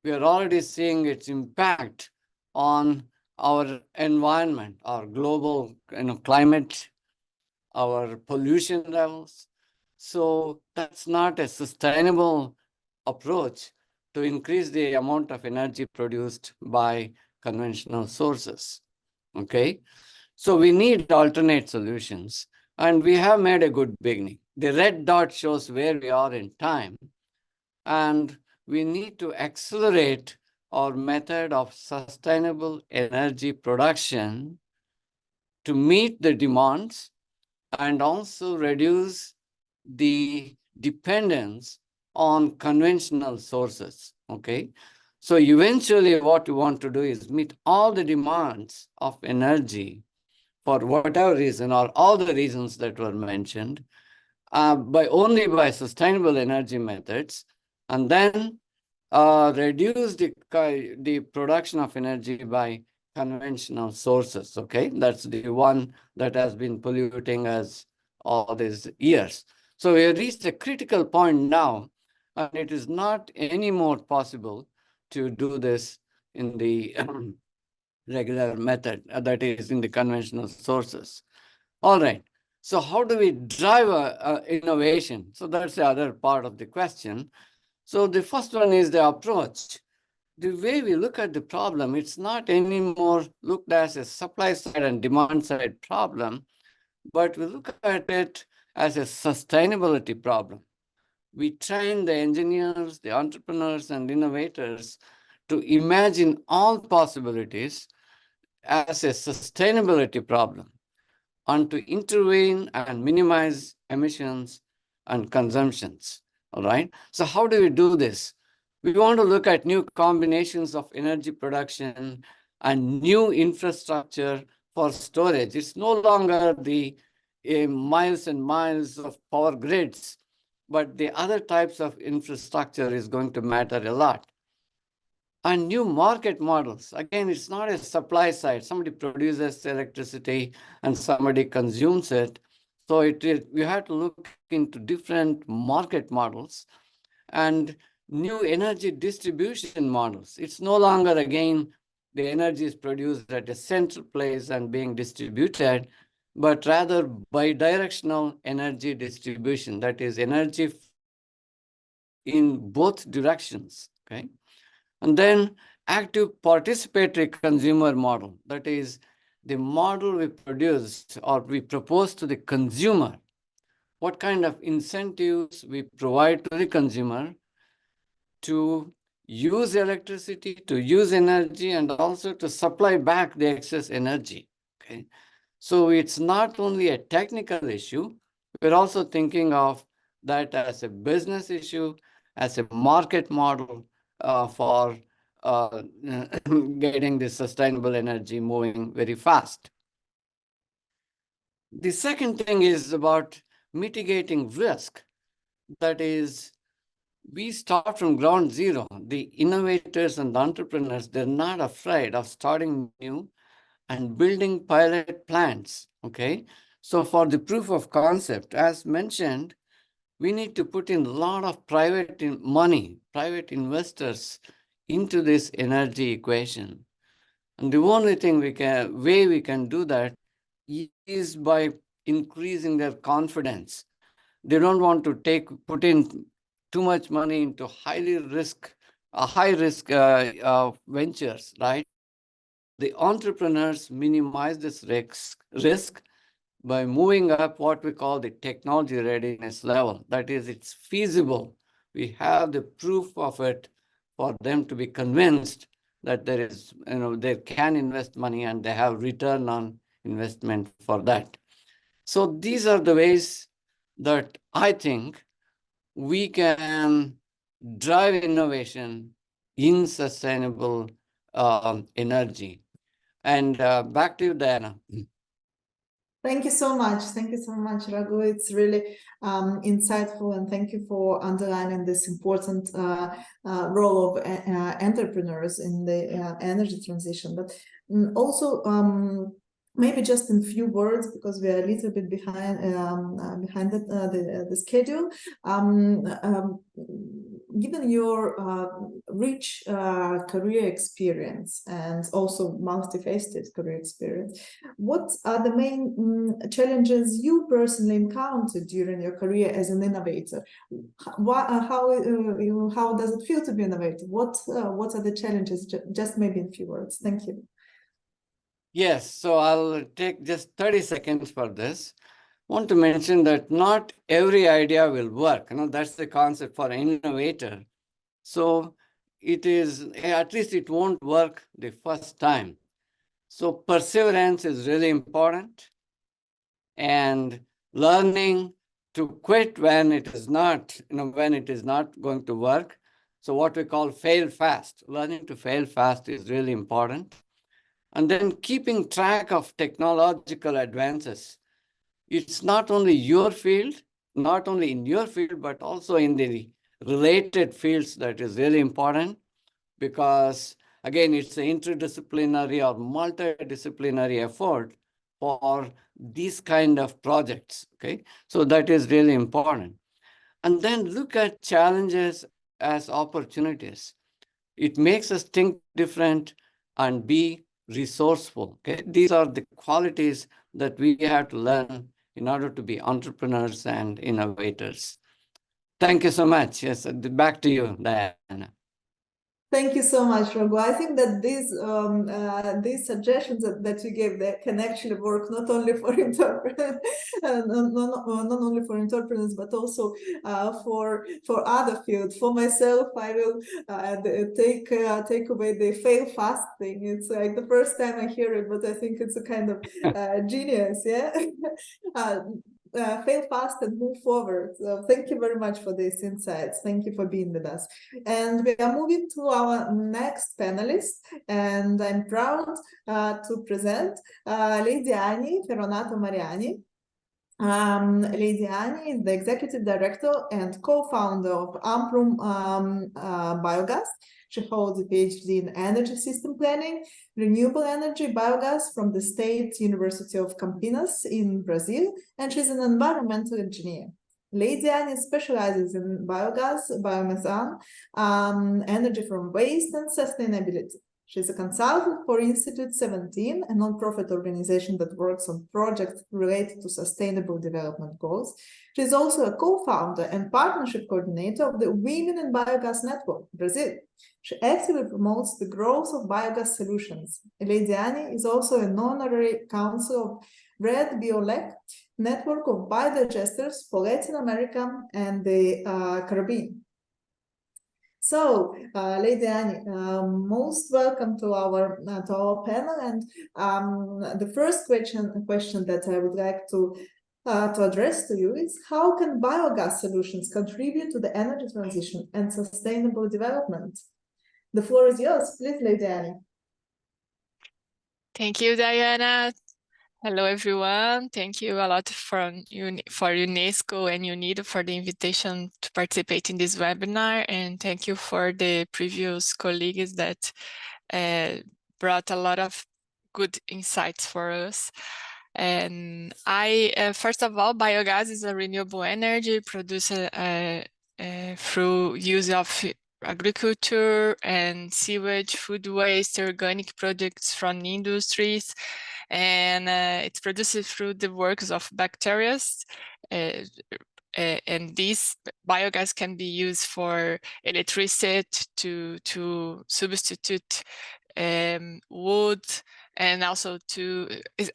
We are already seeing its impact on our environment, our global climate, our pollution levels. So that's not a sustainable approach to increase the amount of energy produced by conventional sources. Okay, So we need alternate solutions, and we have made a good beginning. The red dot shows where we are in time, and we need to accelerate our method of sustainable energy production to meet the demands and also reduce the dependence on conventional sources, okay? So eventually what we want to do is meet all the demands of energy for whatever reason or all the reasons that were mentioned only by sustainable energy methods, and then reduce the production of energy by conventional sources, okay? That's the one that has been polluting us all these years. So we have reached a critical point now, and it is not anymore possible to do this in the regular method, that is in the conventional sources. All right. So how do we drive innovation? So that's the other part of the question. So the first one is the approach. The way we look at the problem, it's not anymore looked as a supply side and demand side problem, but we look at it as a sustainability problem. We train the engineers, the entrepreneurs, and innovators to imagine all possibilities as a sustainability problem and to intervene and minimize emissions and consumptions. All right. So how do we do this? We want to look at new combinations of energy production and new infrastructure for storage. It's no longer the miles and miles of power grids, but the other types of infrastructure is going to matter a lot. And new market models. Again, it's not a supply side. Somebody produces electricity and somebody consumes it. So we have to look into different market models and new energy distribution models. It's no longer, again, the energy is produced at a central place and being distributed, but rather bidirectional energy distribution. That is energy in both directions, okay? And then active participatory consumer model. That is the model we produced or we propose to the consumer. What kind of incentives we provide to the consumer to use electricity, to use energy, and also to supply back the excess energy, okay? So it's not only a technical issue, we're also thinking of that as a business issue, as a market model for getting the sustainable energy moving very fast. The second thing is about mitigating risk. That is, we start from ground zero. The innovators and the entrepreneurs, they're not afraid of starting new and building pilot plants, okay? So for the proof of concept, as mentioned, we need to put in a lot of private money, private investors into this energy equation. And the only thing way we can do that is by increasing their confidence. They don't want to put in too much money into high risk ventures, right? The entrepreneurs minimize this risk by moving up what we call the technology readiness level. That is, it's feasible. We have the proof of it for them to be convinced that there is, they can invest money and they have return on investment for that. So these are the ways that I think we can drive innovation in sustainable energy. And back to you, Diana. Thank you so much. Thank you so much, Raghu. It's really insightful, and thank you for underlining this important role of entrepreneurs in the energy transition. But also, maybe just in few words, because we are a little bit behind the schedule. Given your rich career experience and also multifaceted career experience, what are the main challenges you personally encountered during your career as an innovator? How does it feel to be innovative? What are the challenges? Just maybe in few words. Thank you. Yes, so I'll take just 30 seconds for this. Want to mention that not every idea will work. That's the concept for an innovator. So it is, at least it won't work the first time. So perseverance is really important, and learning to quit when it is not, when it is not going to work. So what we call fail fast. Learning to fail fast is really important. And then keeping track of technological advances. It's not only your field, not only in your field, but also in the related fields that is really important, because again, it's an interdisciplinary or multidisciplinary effort for these kind of projects, okay? So that is really important. And then look at challenges as opportunities. It makes us think different and be resourceful, okay? These are the qualities that we have to learn in order to be entrepreneurs and innovators. Thank you so much. Yes, back to you, Diana. Thank you so much, Raghu. I think that these suggestions that you gave, that can actually work not only for entrepreneurs, not only for entrepreneurs, but also for other fields. For myself, I will take away the fail fast thing. It's like the first time I hear it, but I think it's a kind of genius. Yeah. Fail fast and move forward. So thank you very much for these insights. Thank you for being with us. And we are moving to our next panelist, and I'm proud to present Lady Annie Ferronato Mariani. Lady Annie is the executive director and co-founder of Amprum Biogas. She holds a PhD in energy system planning, renewable energy biogas from the State University of Campinas in Brazil, and she's an environmental engineer. Lady Annie specializes in biogas, biomethane, energy from waste, and sustainability. She's a consultant for Institute 17, a nonprofit organization that works on projects related to sustainable development goals. She's also a co-founder and partnership coordinator of the Women in Biogas Network, Brazil. She actively promotes the growth of biogas solutions. Lady Annie is also an honorary council of Red Biolec, network of biodigesters for Latin America and the Caribbean. So, Lady Annie, most welcome to our panel. And the first question that I would like to address to you is: how can biogas solutions contribute to the energy transition and sustainable development? The floor is yours, please, Lady Annie. Thank you, Diana. Hello, everyone. Thank you a lot for UNESCO and UNIDO for the invitation to participate in this webinar. And thank you for the previous colleagues that brought a lot of good insights for us. And first of all, biogas is a renewable energy produced through use of agriculture and sewage, food waste, organic products from industries. And it's produced through the works of bacteria. And this biogas can be used for electricity to substitute wood, and also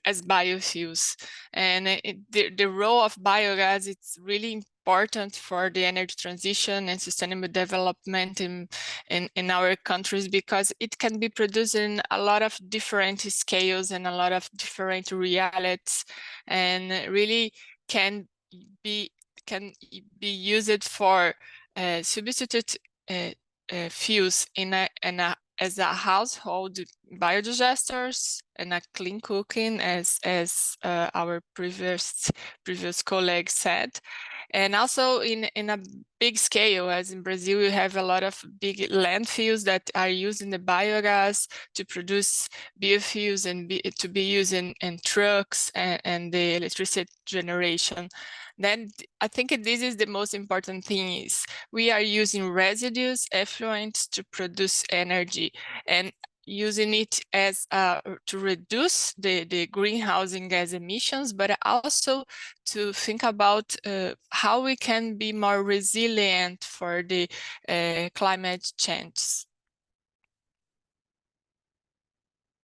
as biofuels. And the role of biogas, it's really important for the energy transition and sustainable development in our countries, because it can be produced in a lot of different scales and a lot of different realities, and really can be used for substitute fuels as a household biodigesters and a clean cooking, as our previous colleague said. And also in a big scale, as in Brazil, we have a lot of big landfills that are using the biogas to produce biofuels and to be used in trucks and the electricity generation. Then I think this is the most important thing, is we are using residues, effluents to produce energy, and using it as to reduce the greenhouse gas emissions, but also to think about how we can be more resilient for the climate change.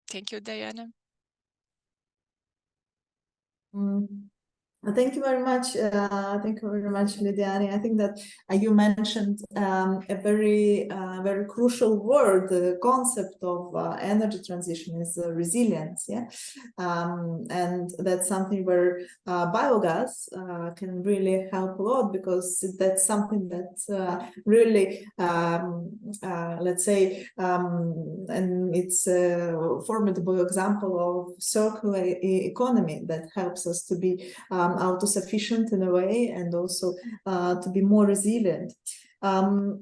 Thank you, Diana. Thank you very much. Thank you very much, Lidiane. I think that you mentioned a very, very crucial word. The concept of energy transition is resilience. Yeah, and that's something where biogas can really help a lot, because that's something that really, let's say, and it's a formidable example of circular economy that helps us to be autosufficient in a way, and also to be more resilient. Well,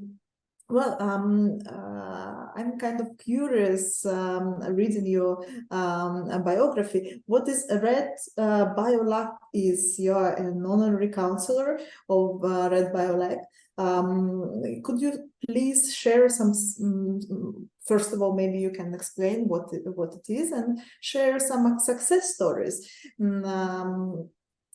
I'm kind of curious, reading your biography. What is Red BioLab? Is you're an honorary counselor of Red BioLab. Could you please share some? First of all, maybe you can explain what it is, and share some success stories.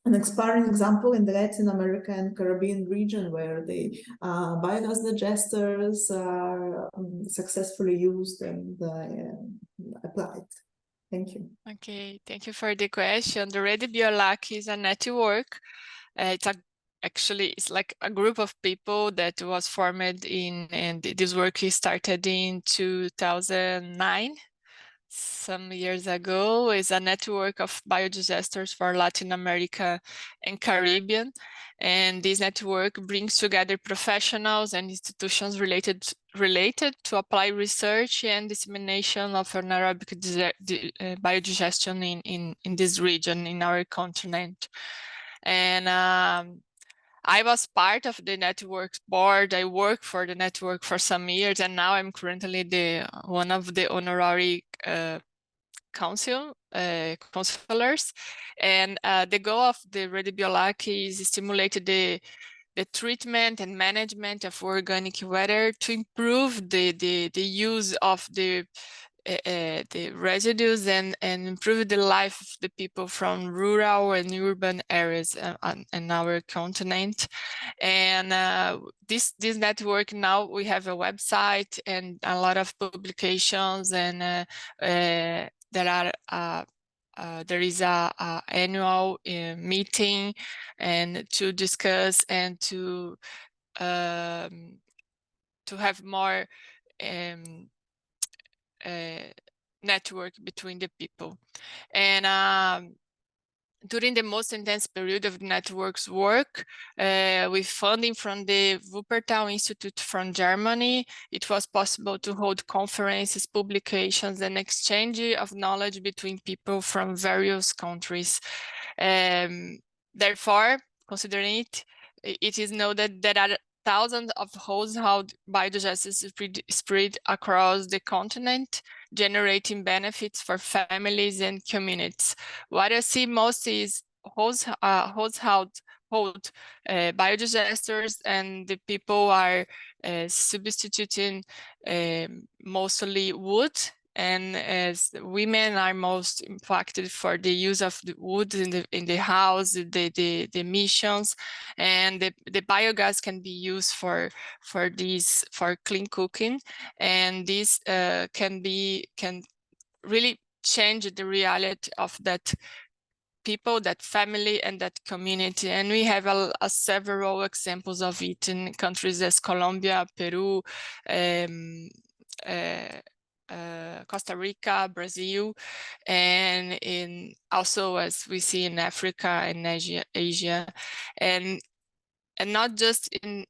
An inspiring example in the Latin America and Caribbean region, where the biogas digesters are successfully used and applied. Thank you. Okay, thank you for the question. The Rede Biolac is a network. It's like a group of people that was formed and this work started in 2009. Some years ago. Is a network of biodigesters for Latin America and Caribbean. And this network brings together professionals and institutions related to apply research and dissemination of anaerobic biodigestion in this region, in our continent. And I was part of the network's board. I worked for the network for some years, and now I'm currently one of the honorary counselors. And the goal of the Rede Biolac is to stimulate the treatment and management of organic matter to improve the use of the residues and improve the life of the people from rural and urban areas in our continent. And this network, now we have a website and a lot of publications, and there is a annual meeting and to discuss and to have more network between the people. And during the most intense period of the network's work, with funding from the Wuppertal Institute from Germany, it was possible to hold conferences, publications, and exchange of knowledge between people from various countries. Therefore, considering it is known that there are thousands of household biodigesters spread across the continent, generating benefits for families and communities. What I see most is household biodigesters, and the people are substituting mostly wood, and as women are most impacted for the use of the wood in the house, the emissions, and the biogas can be used for clean cooking, and this can really change the reality of that people, that family, and that community. And we have several examples of it in countries as Colombia, Peru, Costa Rica, Brazil, and also as we see in Africa and Asia, and not just in.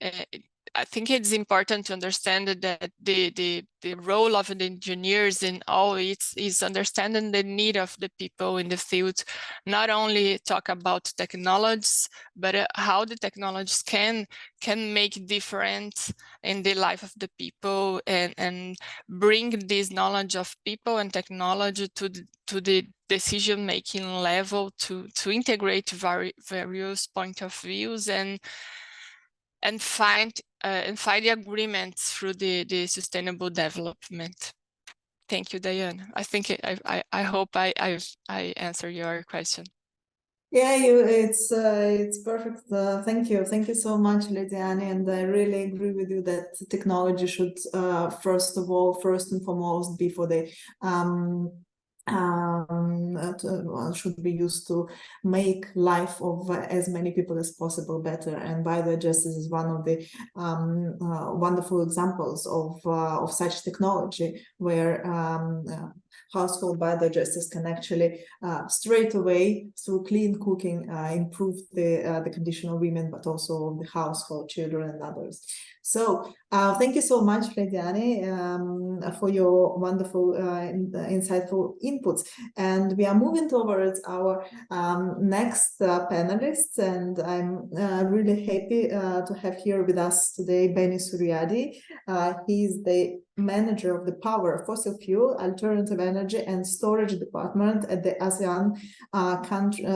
I think it's important to understand that the role of the engineers in all is understanding the need of the people in the field, not only talk about technologies, but how the technologies can make difference in the life of the people, and bring this knowledge of people and technology to the decision-making level, to integrate various point of views and find the agreements through the sustainable development. Thank you, Diane. I think I hope I answer your question. Yeah, it's perfect. Thank you so much, Lidiane. And I really agree with you that technology should first and foremost be for the should be used to make life of as many people as possible better. And biodigesters is one of the wonderful examples of such technology, where household biodigesters can actually straight away, through clean cooking, improve the condition of women, but also the household, children, and others. So thank you so much, Frediani, for your wonderful, insightful inputs. And we are moving towards our next panelists, and I'm really happy to have here with us today Beni Suryadi. He's the manager of the Power, Fossil Fuel, Alternative Energy and Storage Department at the ASEAN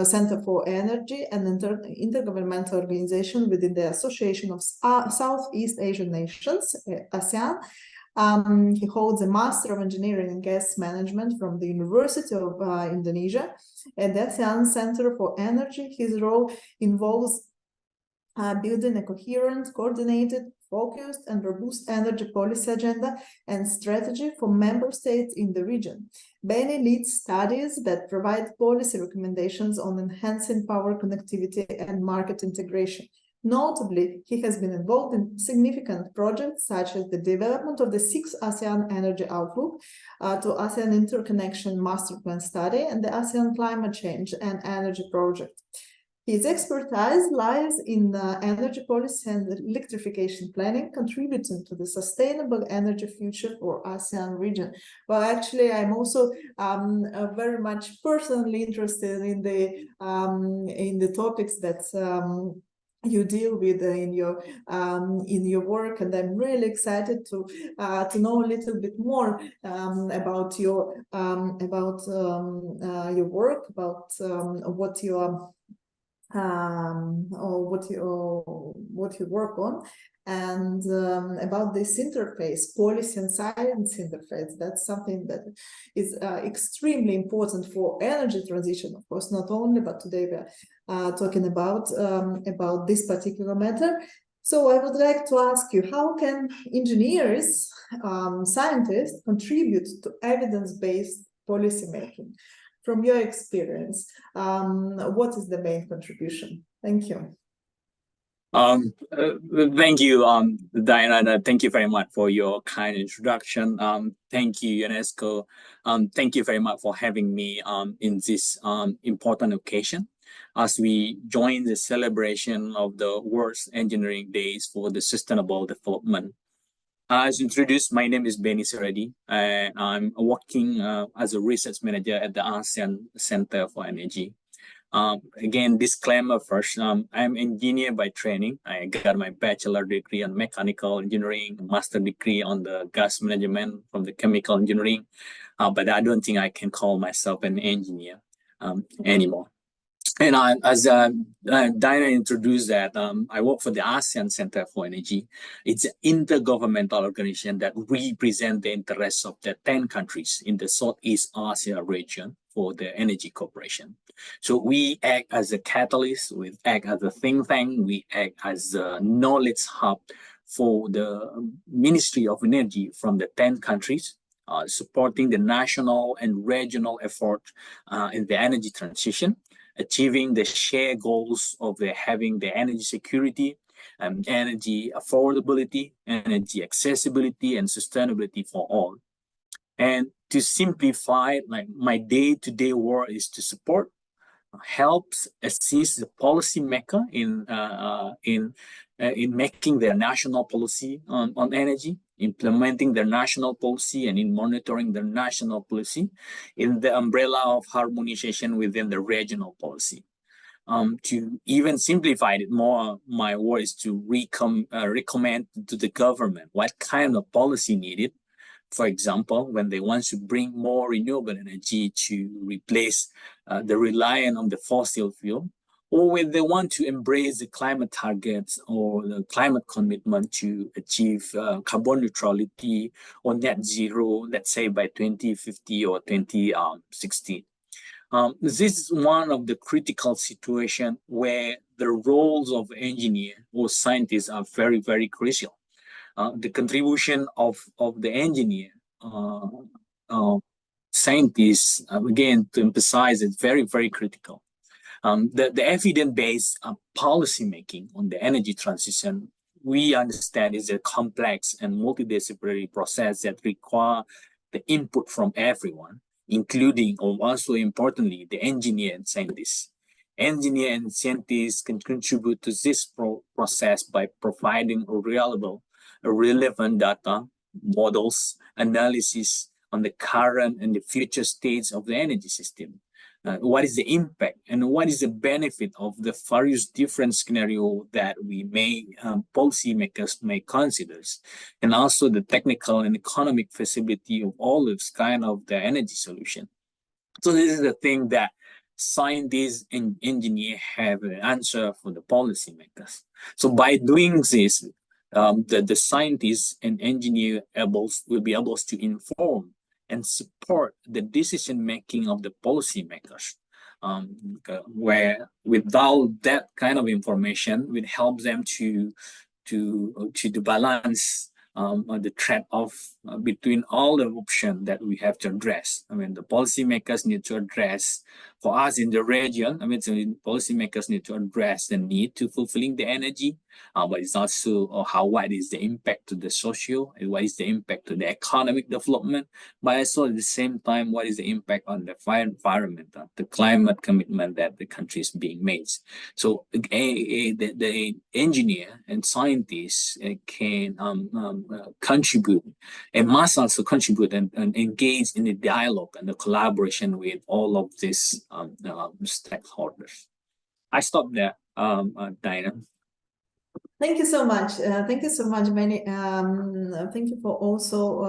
Center for Energy and Intergovernmental Organization within the Association of Southeast Asian Nations, ASEAN. He holds a Master of Engineering in Gas Management from the University of Indonesia. At the ASEAN Center for Energy, his role involves building a coherent, coordinated, focused, and robust energy policy agenda and strategy for member states in the region. Beni leads studies that provide policy recommendations on enhancing power connectivity and market integration. Notably, he has been involved in significant projects such as the development of the 6th ASEAN Energy Outlook to ASEAN Interconnection Master Plan Study and the ASEAN Climate Change and Energy Project. His expertise lies in energy policy and electrification planning, contributing to the sustainable energy future for ASEAN region. Well, actually, I'm also very much personally interested in the topics that you deal with in your work, and I'm really excited to know a little bit more about your work, about what you are. Or what you work on, and about this interface, policy and science interface. That's something that is extremely important for energy transition, of course, not only, but today we are talking about this particular matter. So I would like to ask you, how can engineers, scientists contribute to evidence-based policymaking? From your experience, what is the main contribution? Thank you. Thank you, Diana. Thank you very much for your kind introduction. Thank you, UNESCO. Thank you very much for having me in this important occasion as we join the celebration of the World's Engineering Days for the Sustainable Development. As introduced, my name is Beni Suryadi, and I'm working as a research manager at the ASEAN Center for Energy. Again, disclaimer first, I'm an engineer by training. I got my bachelor degree on mechanical engineering, master degree on the gas management from the chemical engineering, but I don't think I can call myself an engineer anymore. And as Diana introduced that, I work for the ASEAN Center for Energy. It's an intergovernmental organization that represents the interests of the 10 countries in the Southeast Asia region for the energy cooperation. So we act as a catalyst, we act as a think tank, we act as a knowledge hub for the Ministry of Energy from the 10 countries, supporting the national and regional effort in the energy transition, achieving the shared goals of having the energy security, energy affordability, energy accessibility, and sustainability for all. And to simplify, like my day-to-day work is to support, helps assist the policymaker in making their national policy on energy, implementing their national policy, and in monitoring their national policy in the umbrella of harmonization within the regional policy. To even simplify it more, my work is to recommend to the government what kind of policy needed. For example, when they want to bring more renewable energy to replace the reliance on the fossil fuel, or when they want to embrace the climate targets or the climate commitment to achieve carbon neutrality or net zero, let's say by 2050 or 2060. This is one of the critical situations where the roles of engineer or scientists are very, very crucial. The contribution of the engineer scientists, again, to emphasize, it's very, very critical. The evidence-based policy making on the energy transition, we understand, is a complex and multidisciplinary process that require the input from everyone, including, or also importantly, the engineer and scientists. Engineers and scientists can contribute to this process by providing reliable, relevant data, models, analysis on the current and the future states of the energy system. What is the impact and what is the benefit of the various different scenarios that we may, policymakers may consider, and also the technical and economic feasibility of all of this kind of the energy solution. So this is the thing that scientists and engineers have an answer for the policymakers. So by doing this, the scientists and engineers will be able to inform and support the decision making of the policymakers, where without that kind of information, it helps them to balance the trade-off between all the options that we have to address. I mean, the policymakers need to address, for us in the region, I mean, so policymakers need to address the need to fulfilling the energy, but it's also what is the impact to the social, and what is the impact to the economic development, but also at the same time, what is the impact on the environment, the climate commitment that the country is being made. So the engineer and scientists can contribute and must also contribute and engage in the dialogue and the collaboration with all of these stakeholders. I stop there, Diana. Thank you so much. Thank you so much, Benny. Thank you for also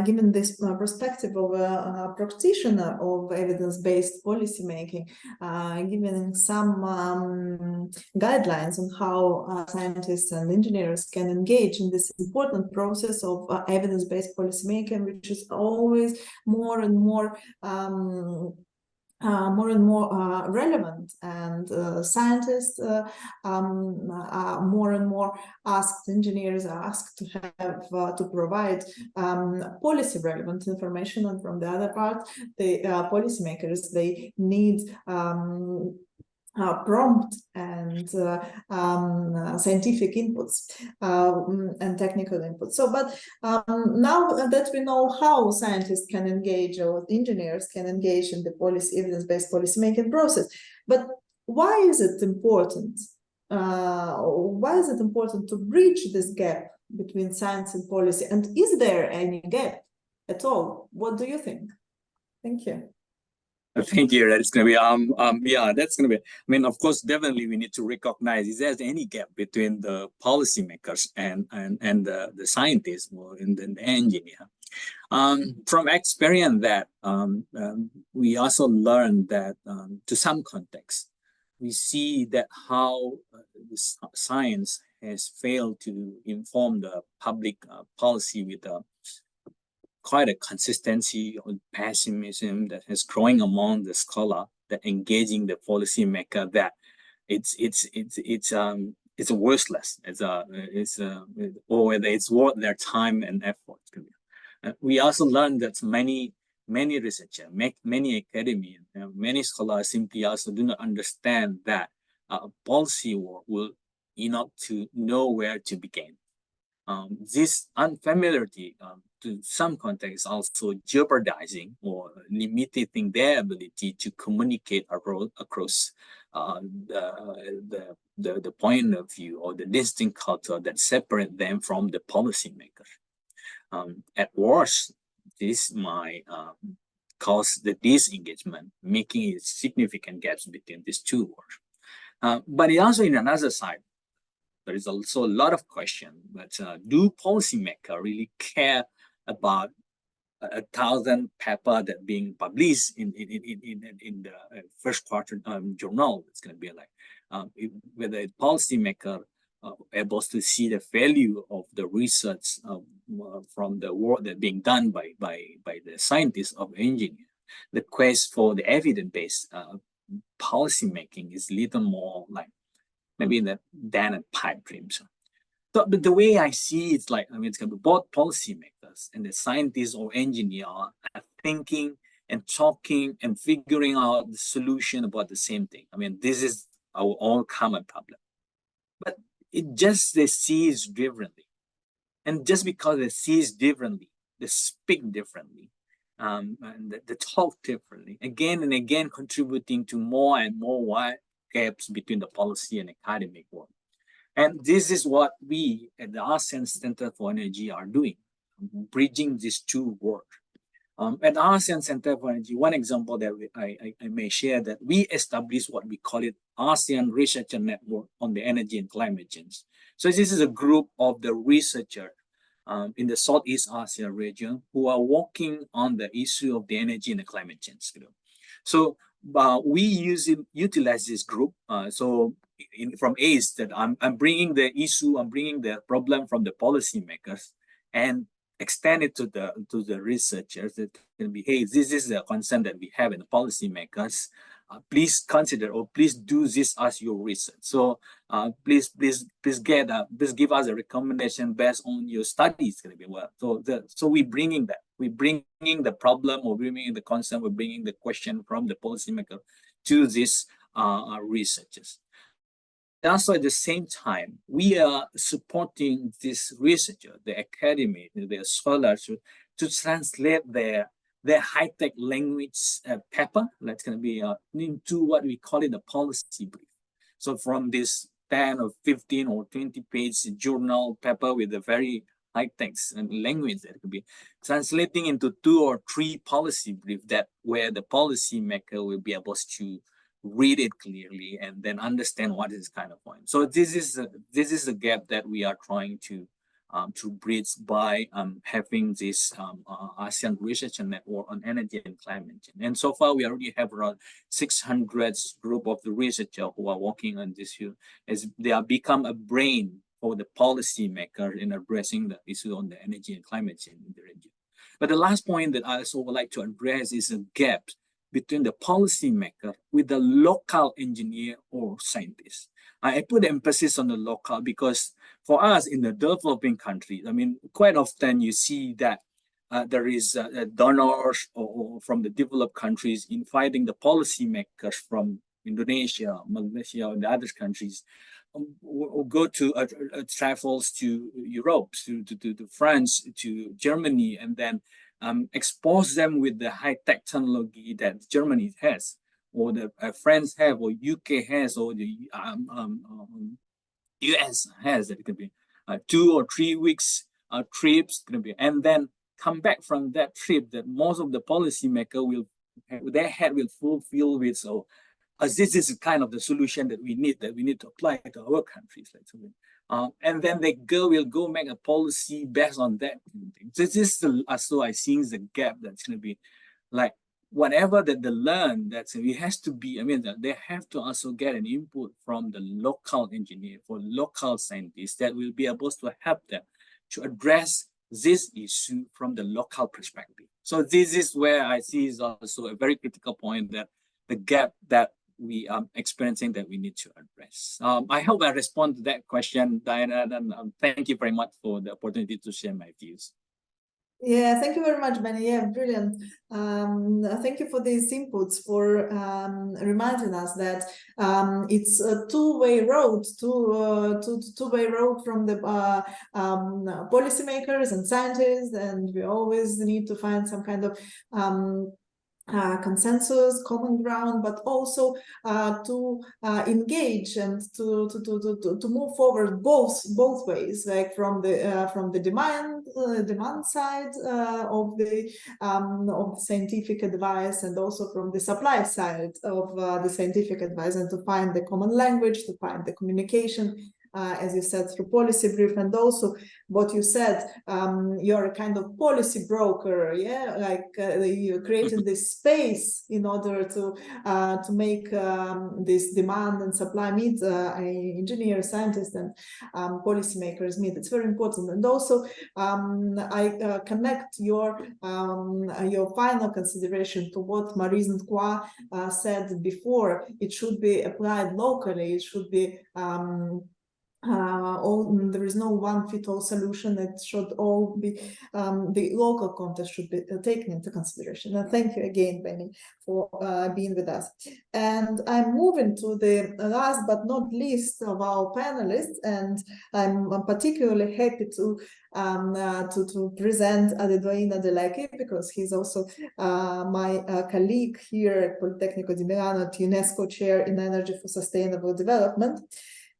given this perspective of a practitioner of evidence-based policymaking, giving some guidelines on how scientists and engineers can engage in this important process of evidence-based policymaking, which is always more and more relevant, and scientists are more and more asked, engineers are asked to have to provide policy relevant information, and from the other part, the policymakers, they need prompt and scientific inputs and technical inputs. So, but now that we know how scientists can engage or engineers can engage in the evidence-based policymaking process, but why is it important? Why is it important to bridge this gap between science and policy? And is there any gap at all? What do you think? Thank you. Thank you. That's going to be, yeah, that's going to be, I mean, of course, definitely we need to recognize if there's any gap between the policymakers and the scientists or in the engineer. From experience that we also learned that to some context, we see that how science has failed to inform the public policy with quite a consistency or pessimism that is growing among the scholar that engaging the policymaker, that it's worthless. Or whether it's worth their time and effort. We also learned that many researchers, many academians, many scholars simply also do not understand that policy work will to know where to begin. This unfamiliarity to some context also jeopardizing or limiting their ability to communicate across the point of view or the distinct culture that separate them from the policymaker. At worst, this might cause the disengagement, making it significant gaps between these two worlds. But it also, in another side, there is also a lot of question, but do policymakers really care about 1,000 papers that being published in the first quarter journal? It's going to be like whether a policymaker able to see the value of the research from the work that being done by the scientists of engineering. The quest for the evidence-based policy making is little more like maybe than a pipe dream. So, but the way I see it's like, I mean, it's going to be both policymakers and the scientists or engineer are thinking and talking and figuring out the solution about the same thing. I mean, this is our all common problem. But it just they see it differently. And just because they see it differently, they speak differently, and they talk differently, again and again contributing to more and more wide gaps between the policy and academic work. And this is what we at the ASEAN Center for Energy are doing, bridging these two worlds. At ASEAN Center for Energy, one example that I may share that we established what we call it ASEAN Researcher Network on the Energy and Climate Change. So this is a group of the researchers in the Southeast Asia region who are working on the issue of the energy and the climate change. So we utilize this group. From ACE that I'm bringing the issue, I'm bringing the problem from the policymakers and extend it to the researchers that can be, hey, this is the concern that we have in the policymakers. Please consider or please do this as your research. So please give us a recommendation based on your studies. Going to be well. So we're bringing that. We're bringing the problem or bringing the concern. We're bringing the question from the policymaker to these researchers. Also, at the same time, we are supporting this researcher, the academy, the scholars, to translate their high-tech language paper that's going to be into what we call it a policy brief. So from this 10 or 15 or 20-page journal paper with a very high text and language that could be translating into 2 or 3 policy briefs that where the policymaker will be able to read it clearly and then understand what is kind of point. So this is the gap that we are trying to bridge by having this ASEAN Research Network on Energy and Climate Change. And so far, we already have around 600 group of the researchers who are working on this issue, as they are become a brain for the policymaker in addressing the issue on the energy and climate change in the region. But the last point that I also would like to address is a gap between the policymaker with the local engineer or scientist. I put emphasis on the local because for us in the developing countries, I mean, quite often you see that there is donors or from the developed countries inviting the policymakers from Indonesia, Malaysia, and the other countries or go to travels to Europe, to France, to Germany, and then expose them with the high-tech technology that Germany has, or the France have, or UK has, or the US has. That it could be 2 or 3 weeks trips, and then come back from that trip. That most of the policymaker will their head will fulfill with so. As this is kind of the solution that we need to apply to our countries. And then they will go make a policy based on that. So this is so I see the gap that's going to be like whatever that they learn, that's it has to be, I mean, they have to also get an input from the local engineer or local scientists that will be able to help them to address this issue from the local perspective. So this is where I see is also a very critical point, that the gap that we are experiencing that we need to address. I hope I respond to that question, Diana, and thank you very much for the opportunity to share my views. Yeah, thank you very much, Benny. Yeah, brilliant. Thank you for these inputs, for reminding us that it's a two-way road, two-way road from the policymakers and scientists, and we always need to find some kind of consensus, common ground, but also to engage and to move forward both ways, like from the demand side of the scientific advice, and also from the supply side of the scientific advice, and to find the common language, to find the communication. As you said, through policy brief, and also what you said, you're a kind of policy broker, yeah, like you created this space in order to make this demand and supply meet engineers, scientists, and policymakers meet. It's very important. And also, I connect your final consideration to what Maurice Nkwa said before. It should be applied locally. It should be there is no one-fit-all solution. It should all be, the local context should be taken into consideration. And thank you again, Benny, for being with us. And I'm moving to the last but not least of our panelists, and I'm particularly happy to present Adedoyin Adeleke, because he's also my colleague here at Politecnico di Milano, at UNESCO Chair in Energy for Sustainable Development.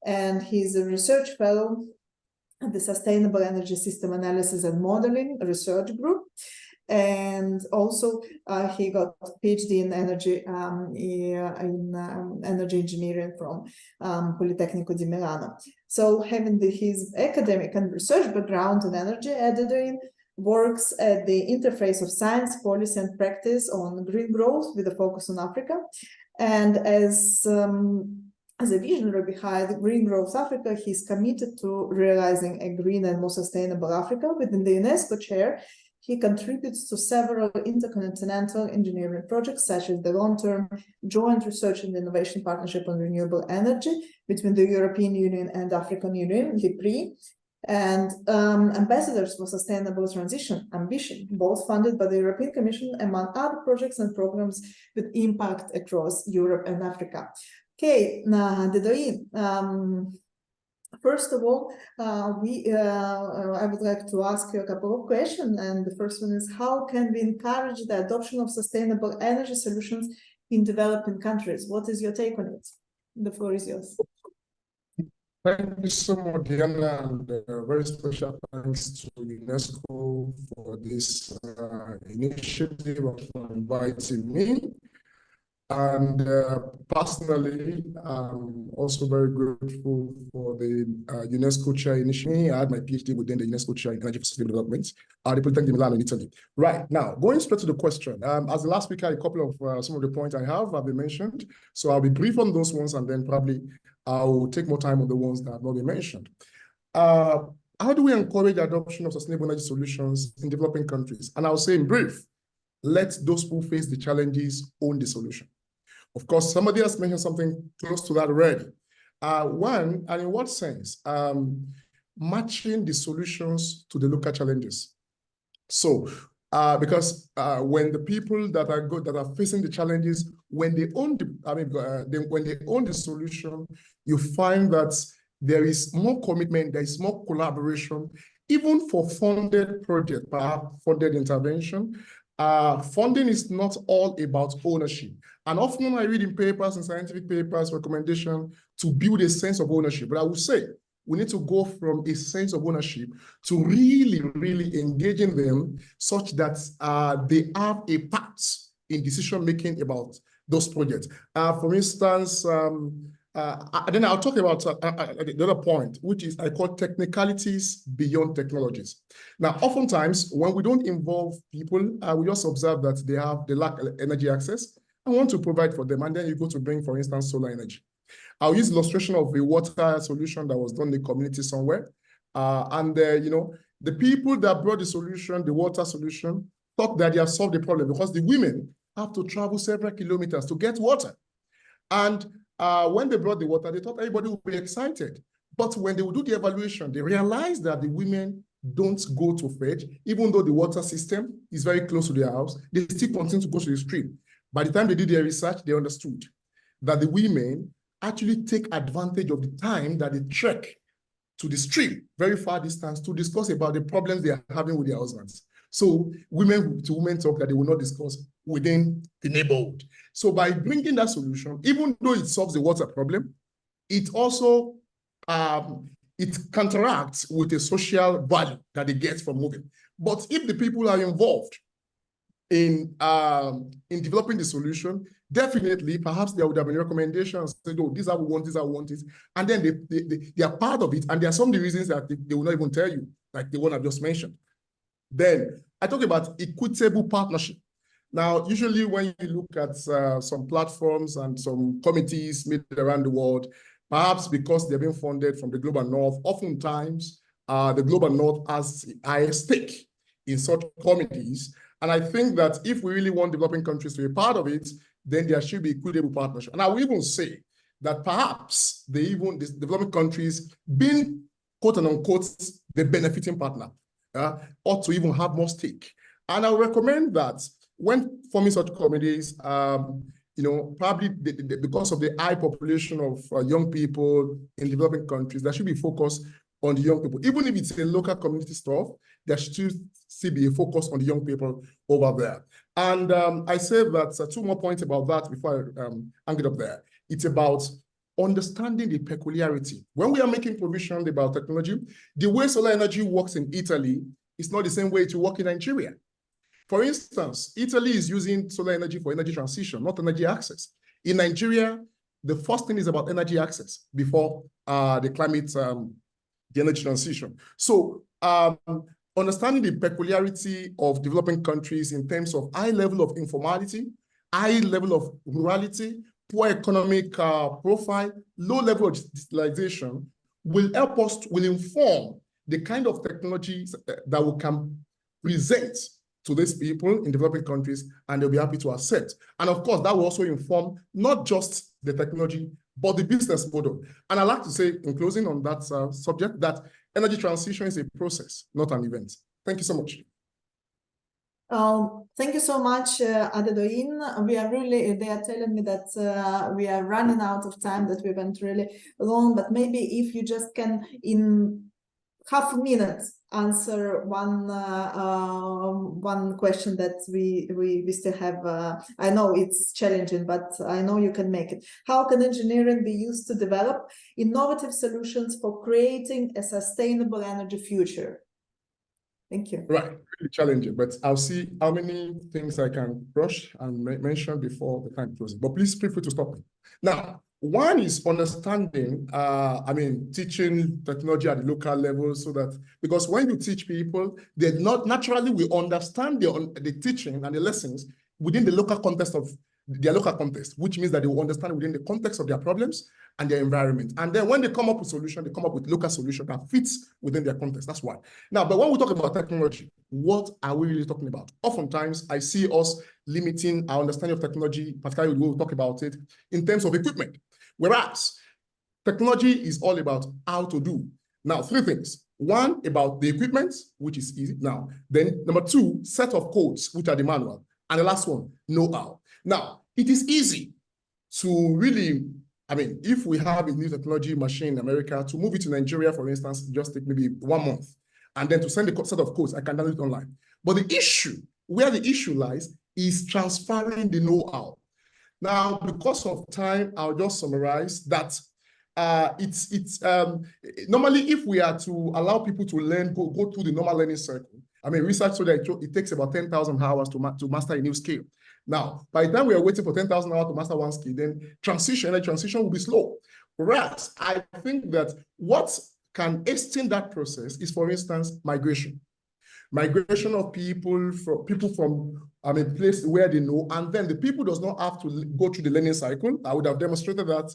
And he's a research fellow at the Sustainable Energy System Analysis and Modeling Research Group. And also he got a PhD in energy energy engineering from Politecnico di Milano. So having his academic and research background in energy, Adedoyin works at the interface of science, policy, and practice on green growth with a focus on Africa. And as a visionary behind Green Growth Africa, he's committed to realizing a green and more sustainable Africa. Within the UNESCO chair, he contributes to several intercontinental engineering projects, such as the long-term joint research and innovation partnership on renewable energy between the European Union and African Union, LIPRI, and Ambassadors for Sustainable Transition, Ambition, both funded by the European Commission, among other projects and programs with impact across Europe and Africa. Okay, Adedoyin, first of all, I would like to ask you a couple of questions. And the first one is, how can we encourage the adoption of sustainable energy solutions in developing countries? What is your take on it? The floor is yours. Thank you so much, Diana, and very special thanks to UNESCO for this initiative of inviting me. And personally, I'm also very grateful for the UNESCO Chair initiative. I had my PhD within the UNESCO Chair in Energy for Sustainable Development at the Politecnico di Milano in Italy. Right, now, going straight to the question. As the last speaker, a couple of some of the points I have been mentioned. So I'll be brief on those ones, and then probably I'll take more time on the ones that have not been mentioned. How do we encourage the adoption of sustainable energy solutions in developing countries? And I'll say in brief, let those who face the challenges own the solution. Of course, somebody has mentioned something close to that already. One, and in what sense? Matching the solutions to the local challenges. So, because when the people that are good, that are facing the challenges, when they own the, when they own the solution, you find that there is more commitment, there is more collaboration, even for funded projects, perhaps funded intervention. Funding is not all about ownership. And often I read in papers and scientific papers recommendation to build a sense of ownership. But I would say we need to go from a sense of ownership to really, really engaging them such that they have a part in decision-making about those projects. For instance, then I'll talk about the other point, which is I call technicalities beyond technologies. Now, oftentimes, when we don't involve people, we just observe that they lack energy access and want to provide for them. And then you go to bring, for instance, solar energy. I'll use illustration of a water solution that was done in the community somewhere. You know, the people that brought the solution, the water solution, thought that they have solved the problem because the women have to travel several kilometers to get water. And when they brought the water, they thought everybody would be excited. But when they would do the evaluation, they realized that the women don't go to fetch, even though the water system is very close to their house, they still continue to go to the stream. By the time they did their research, they understood that the women actually take advantage of the time that they trek to the stream, very far distance, to discuss about the problems they are having with their husbands. So women to women talk that they will not discuss within the neighborhood. So by bringing that solution, even though it solves the water problem, it also it counteracts with a social value that they get from moving. But if the people are involved in developing the solution, definitely, perhaps there would have been recommendations, say, oh, these are we want, these are we want, and then they are part of it, and there are some of the reasons that they will not even tell you, like the one I've just mentioned. Then I talk about equitable partnership. Now, usually when you look at some platforms and some committees made around the world, perhaps because they're being funded from the Global North, oftentimes the Global North has a stake in such committees. And I think that if we really want developing countries to be part of it, then there should be equitable partnership. And I will even say that perhaps these developing countries being quote and unquote the benefiting partner ought to even have more stake. And I would recommend that when forming such committees, probably because of the high population of young people in developing countries, there should be focus on the young people. Even if it's a local community stuff, there should still be a focus on the young people over there. And I say that two more points about that before I hang it up there. It's about understanding the peculiarity. When we are making provision about technology, the way solar energy works in Italy is not the same way it will work in Nigeria. For instance, Italy is using solar energy for energy transition, not energy access. In Nigeria, the first thing is about energy access before the climate, the energy transition. So understanding the peculiarity of developing countries in terms of high level of informality, high level of rurality, poor economic profile, low level of digitalization will help us, will inform the kind of technologies that we can present to these people in developing countries, and they'll be happy to accept. And of course, that will also inform not just the technology, but the business model. And I'd like to say, in closing on that subject, that energy transition is a process, not an event. Thank you so much. Thank you so much, Adedoyin. We are really, they are telling me that we are running out of time, that we went really long, but maybe if you just can, in half a minute, answer one question that we still have. I know it's challenging, but I know you can make it. How can engineering be used to develop innovative solutions for creating a sustainable energy future? Thank you. Right, really challenging, but I'll see how many things I can brush and mention before the time closes. But please feel free to stop me. Now, one is understanding, teaching technology at the local level, so that, because when you teach people, they not naturally will understand the teaching and the lessons within the local context of their local context, which means that they will understand within the context of their problems and their environment. And then when they come up with solution, they come up with local solution that fits within their context. That's why. Now, but when we talk about technology, what are we really talking about? Oftentimes, I see us limiting our understanding of technology, particularly when we talk about it in terms of equipment. Whereas technology is all about how to do. Now, three things. One, about the equipment, which is easy now. Then number two, set of codes, which are the manual. And the last one, know-how. Now, it is easy to really, if we have a new technology machine in America, to move it to Nigeria, for instance, just take maybe 1 month. And then to send a set of codes, I can download it online. But the issue, where the issue lies, is transferring the know-how. Now, because of time, I'll just summarize that normally, if we are to allow people to learn, go through the normal learning circle, research so that it takes about 10,000 hours to master a new skill. Now, by the time we are waiting for 10,000 hours to master one skill, then transition will be slow. Whereas I think that what can hasten that process is, for instance, migration. Migration of people from a place where they know, and then the people does not have to go through the learning cycle. I would have demonstrated that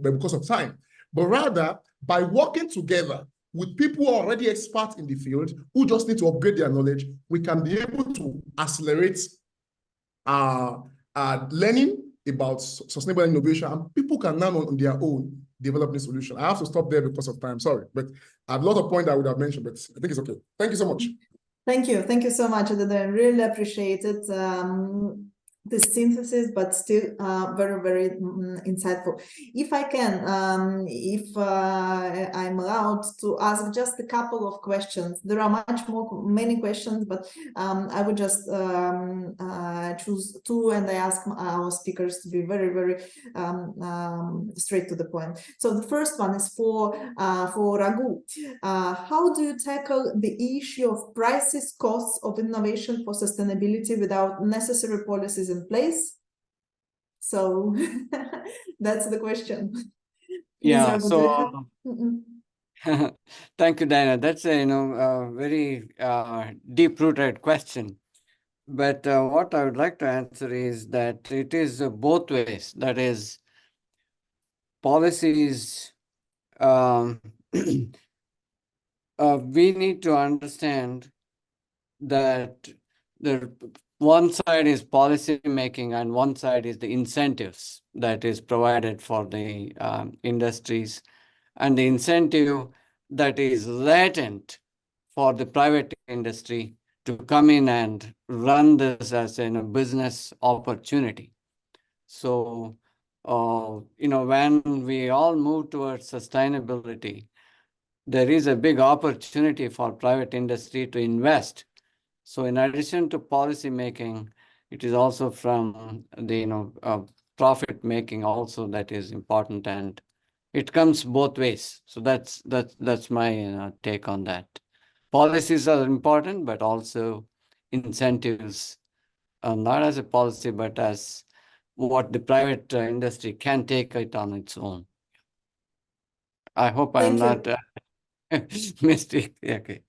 because of time. But rather, by working together with people who are already experts in the field, who just need to upgrade their knowledge, we can be able to accelerate learning about sustainable innovation, and people can now on their own develop the solution. I have to stop there because of time, sorry, but I have a lot of points I would have mentioned, but I think it's okay. Thank you so much. Thank you so much, Adede. I really appreciate it. The synthesis, but still very, very insightful. If I can, I'm allowed to ask just a couple of questions. There are many questions, but I would just choose two, and I ask our speakers to be very, very straight to the point. So the first one is for Raghu. How do you tackle the issue of prices, costs of innovation for sustainability without necessary policies in place? So that's the question. Yeah, so thank you, Diana. That's a very deep-rooted question. But what I would like to answer is that it is both ways. That is, policies, we need to understand that the one side is policy making and one side is the incentives that is provided for the industries, and the incentive that is latent for the private industry to come in and run this as a business opportunity. So, when we all move towards sustainability, there is a big opportunity for private industry to invest. So in addition to policy making, it is also from the profit making also that is important, and it comes both ways. So that's my take on that. Policies are important, but also incentives, not as a policy, but as what the private industry can take it on its own. I hope I'm not mistake. Okay.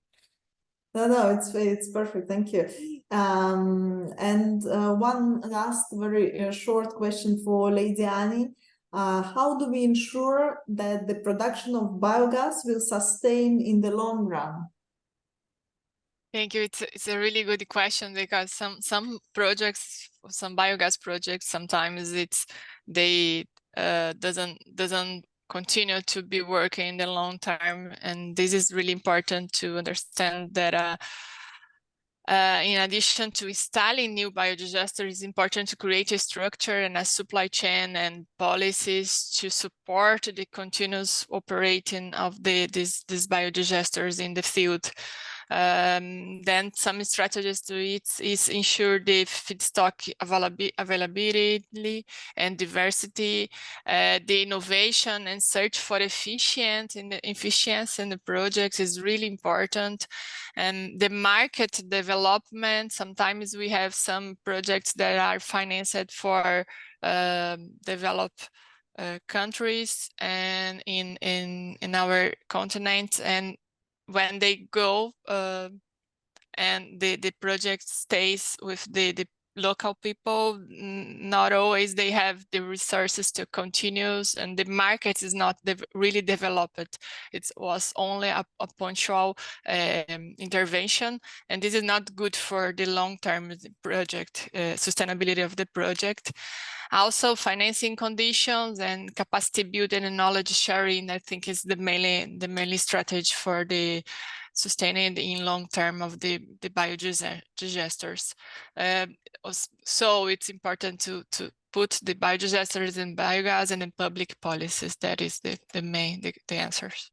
No, it's perfect. Thank you. And one last very short question for Lady Annie. How do we ensure that the production of biogas will sustain in the long run? Thank you. It's a really good question, because some projects, some biogas projects, sometimes they doesn't continue to be working in the long term, and this is really important to understand that. In addition to installing new biodigesters, it's important to create a structure and a supply chain and policies to support the continuous operating of these biodigesters in the field. Then some strategies to it is ensure the feedstock availability and diversity, the innovation and search for efficiency in the projects is really important. And the market development, sometimes we have some projects that are financed for developed countries and in our continent, and when they go and the project stays with the local people, not always they have the resources to continue, and the market is not really developed. It was only a punctual intervention, and this is not good for the long-term project sustainability of the project. Also, financing conditions and capacity building and knowledge sharing, I think, is the mainly strategy for the sustaining in long term of the biodigesters. So it's important to put the biodigesters in biogas and in public policies. That is the answers.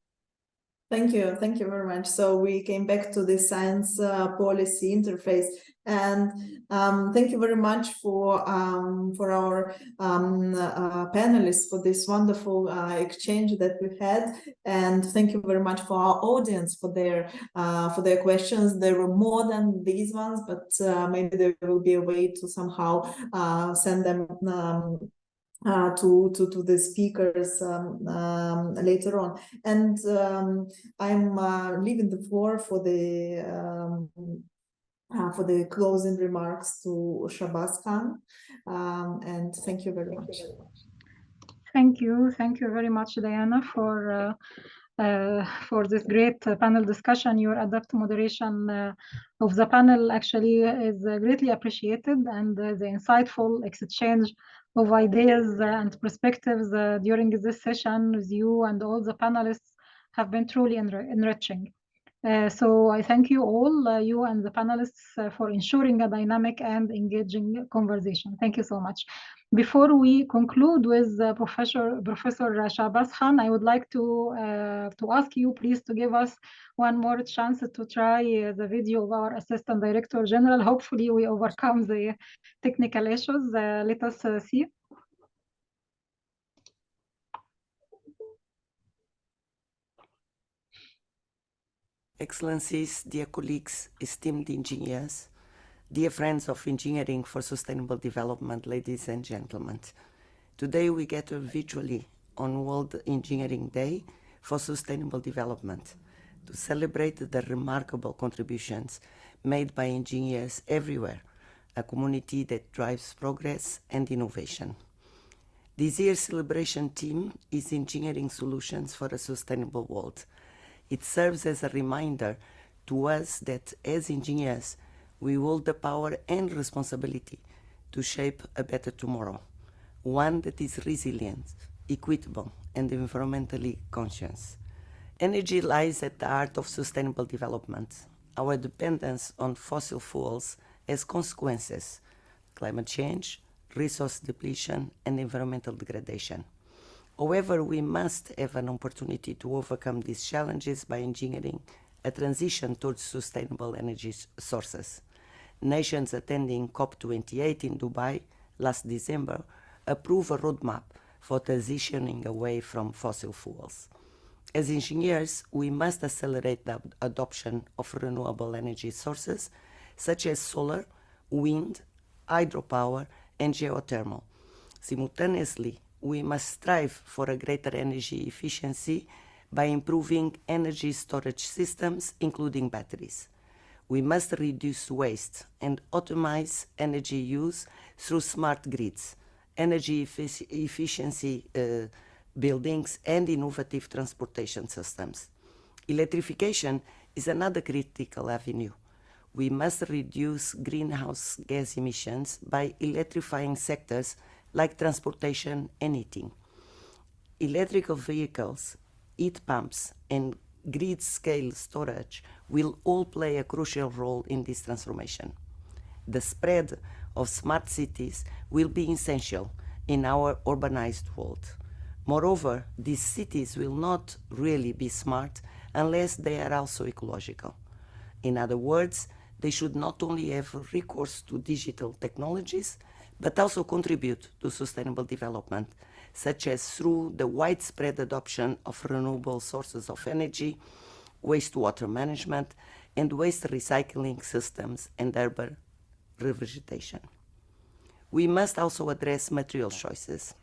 Thank you very much. So we came back to the science policy interface, and thank you very much for our panelists for this wonderful exchange that we had, and thank you very much for our audience for their questions. There were more than these ones, but maybe there will be a way to somehow send them to the speakers later on. And I'm leaving the floor for the closing remarks to Shahbaz Khan, and thank you very much. Thank you very much, Diana, for this great panel discussion. Your adept moderation of the panel actually is greatly appreciated, and the insightful exchange of ideas and perspectives during this session with you and all the panelists have been truly enriching. So I thank you all, you and the panelists, for ensuring a dynamic and engaging conversation. Thank you so much. Before we conclude with Professor Shahbaz Khan, I would like to ask you please to give us one more chance to try the video of our Assistant Director General. Hopefully we overcome the technical issues. Let us see. Excellencies, dear colleagues, esteemed engineers, dear friends of Engineering for Sustainable Development, ladies and gentlemen. Today we gather virtually on World Engineering Day for Sustainable Development to celebrate the remarkable contributions made by engineers everywhere, a community that drives progress and innovation. This year's celebration theme is Engineering Solutions for a Sustainable World. It serves as a reminder to us that as engineers, we hold the power and responsibility to shape a better tomorrow, one that is resilient, equitable, and environmentally conscious. Energy lies at the heart of sustainable development. Our dependence on fossil fuels has consequences: climate change, resource depletion, and environmental degradation. However, we must have an opportunity to overcome these challenges by engineering a transition towards sustainable energy sources. Nations attending COP28 in Dubai last December approved a roadmap for transitioning away from fossil fuels. As engineers, we must accelerate the adoption of renewable energy sources such as solar, wind, hydropower, and geothermal. Simultaneously, we must strive for a greater energy efficiency by improving energy storage systems, including batteries. We must reduce waste and optimize energy use through smart grids, energy efficiency buildings, and innovative transportation systems. Electrification is another critical avenue. We must reduce greenhouse gas emissions by electrifying sectors like transportation and heating. Electrical vehicles, heat pumps, and grid-scale storage will all play a crucial role in this transformation. The spread of smart cities will be essential in our urbanized world. Moreover, these cities will not really be smart unless they are also ecological. In other words, they should not only have recourse to digital technologies, but also contribute to sustainable development, such as through the widespread adoption of renewable sources of energy, wastewater management, and waste recycling systems and urban revegetation. We must also address material choices.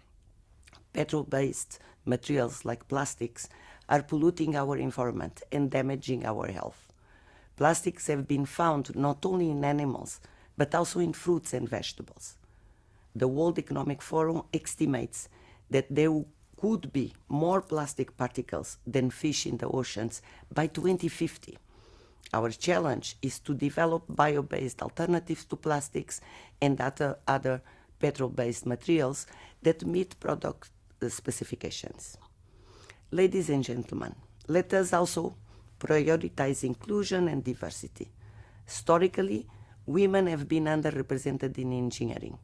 Petrol-based materials like plastics are polluting our environment and damaging our health. Plastics have been found not only in animals, but also in fruits and vegetables. The World Economic Forum estimates that there could be more plastic particles than fish in the oceans by 2050. Our challenge is to develop bio-based alternatives to plastics and other petrol-based materials that meet product specifications. Ladies and gentlemen, let us also prioritize inclusion and diversity. Historically, women have been underrepresented in engineering.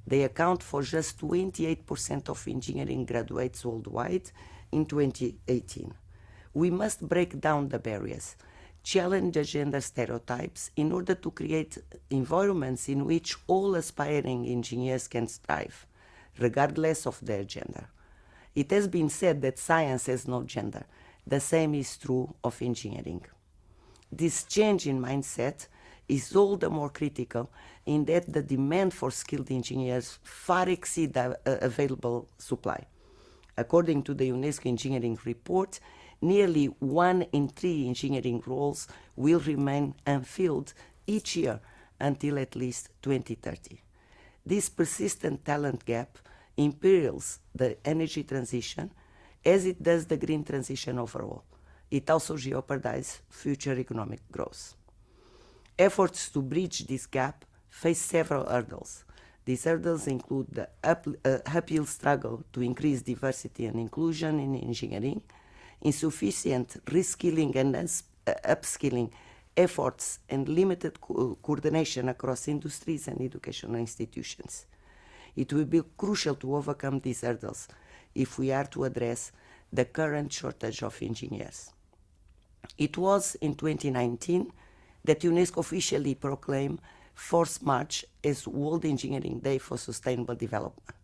They account for just 28% of engineering graduates worldwide in 2018. We must break down the barriers, challenge the gender stereotypes in order to create environments in which all aspiring engineers can thrive, regardless of their gender. It has been said that science has no gender. The same is true of engineering. This change in mindset is all the more critical in that the demand for skilled engineers far exceeds the available supply. According to the UNESCO engineering report, nearly 1 in 3 engineering roles will remain unfilled each year until at least 2030. This persistent talent gap imperils the energy transition as it does the green transition overall. It also jeopardizes future economic growth. Efforts to bridge this gap face several hurdles. These hurdles include the uphill struggle to increase diversity and inclusion in engineering, insufficient reskilling and upskilling efforts, and limited coordination across industries and educational institutions. It will be crucial to overcome these hurdles if we are to address the current shortage of engineers. It was in 2019 that UNESCO officially proclaimed 4th March as World Engineering Day for Sustainable Development.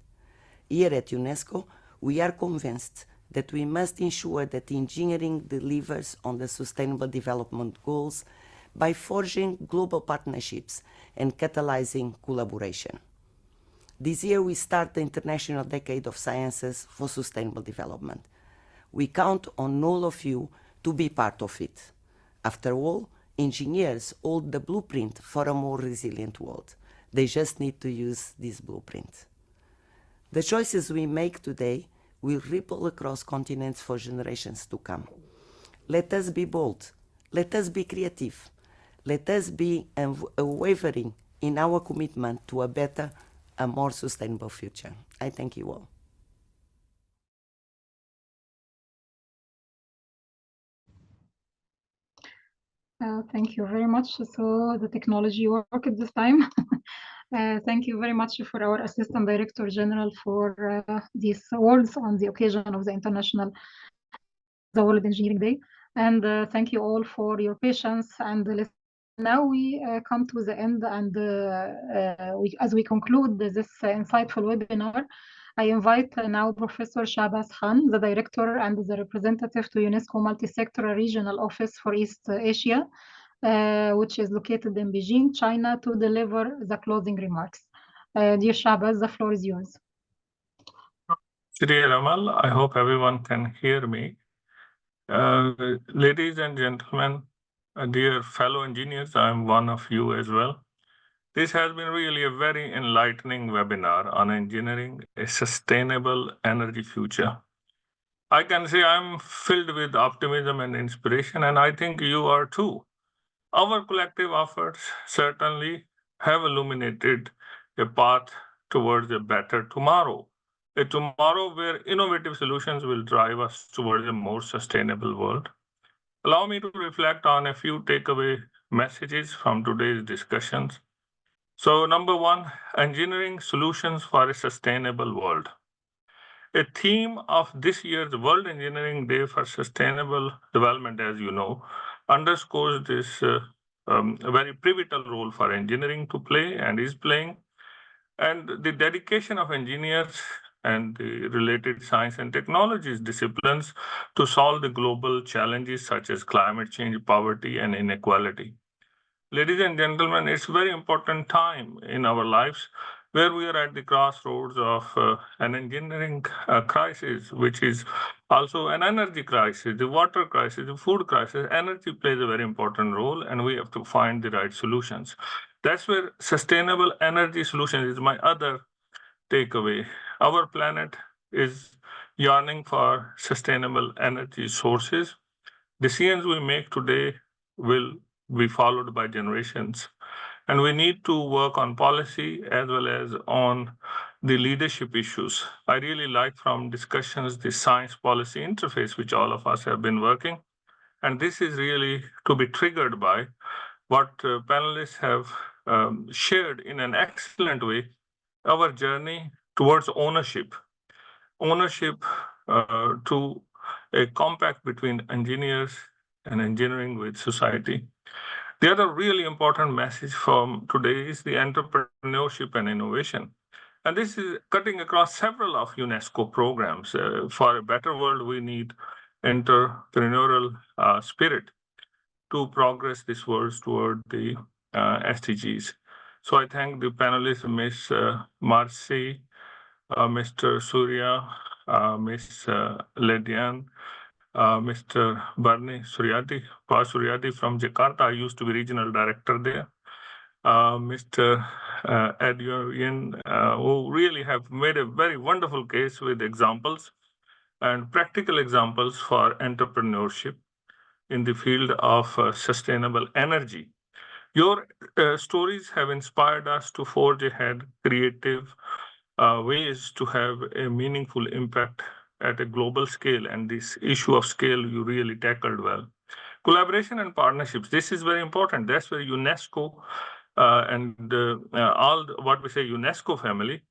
Here at UNESCO, we are convinced that we must ensure that engineering delivers on the Sustainable Development Goals by forging global partnerships and catalyzing collaboration. This year we start the International Decade of Sciences for Sustainable Development. We count on all of you to be part of it. After all, engineers hold the blueprint for a more resilient world. They just need to use this blueprint. The choices we make today will ripple across continents for generations to come. Let us be bold. Let us be creative. Let us be unwavering in our commitment to a better and more sustainable future. I thank you all. Thank you very much. So the technology worked this time. Thank you very much for our Assistant Director General for these awards on the occasion of the International the World Engineering Day. And thank you all for your patience and listening. Now we come to the end, and as we conclude this insightful webinar, I invite now Professor Shahbaz Khan, the Director and the representative to UNESCO Multi-Sectoral Regional Office for East Asia, which is located in Beijing, China, to deliver the closing remarks. Dear Shahbaz, the floor is yours. Dear Amal, I hope everyone can hear me. Ladies and gentlemen, dear fellow engineers, I'm one of you as well. This has been really a very enlightening webinar on engineering a sustainable energy future. I can say I'm filled with optimism and inspiration, and I think you are too. Our collective efforts certainly have illuminated a path towards a better tomorrow, a tomorrow where innovative solutions will drive us towards a more sustainable world. Allow me to reflect on a few takeaway messages from today's discussions. So, number one, engineering solutions for a sustainable world. A theme of this year's World Engineering Day for Sustainable Development, as you know, underscores this very pivotal role for engineering to play and is playing, and the dedication of engineers and the related science and technologies disciplines to solve the global challenges such as climate change, poverty, and inequality. Ladies and gentlemen, it's a very important time in our lives where we are at the crossroads of an engineering crisis, which is also an energy crisis, the water crisis, the food crisis. Energy plays a very important role, and we have to find the right solutions. That's where sustainable energy solutions is my other takeaway. Our planet is yearning for sustainable energy sources. Decisions we make today will be followed by generations. And we need to work on policy as well as on the leadership issues. I really like from discussions the science policy interface, which all of us have been working. And this is really to be triggered by what panelists have shared in an excellent way, our journey towards ownership. Ownership to a compact between engineers and engineering with society. The other really important message from today is the entrepreneurship and innovation. And this is cutting across several of UNESCO programs. For a better world, we need entrepreneurial spirit to progress this world toward the SDGs. So I thank the panelists, Ms. Marcy, Mr. Surya, Ms. Ledian, Mr. Barney Suryati from Jakarta. I used to be regional director there. Mr. Adrian, who really have made a very wonderful case with examples and practical examples for entrepreneurship in the field of sustainable energy. Your stories have inspired us to forge ahead creative ways to have a meaningful impact at a global scale. And this issue of scale you really tackled well. Collaboration and partnerships, this is very important. That's where UNESCO and all what we say UNESCO family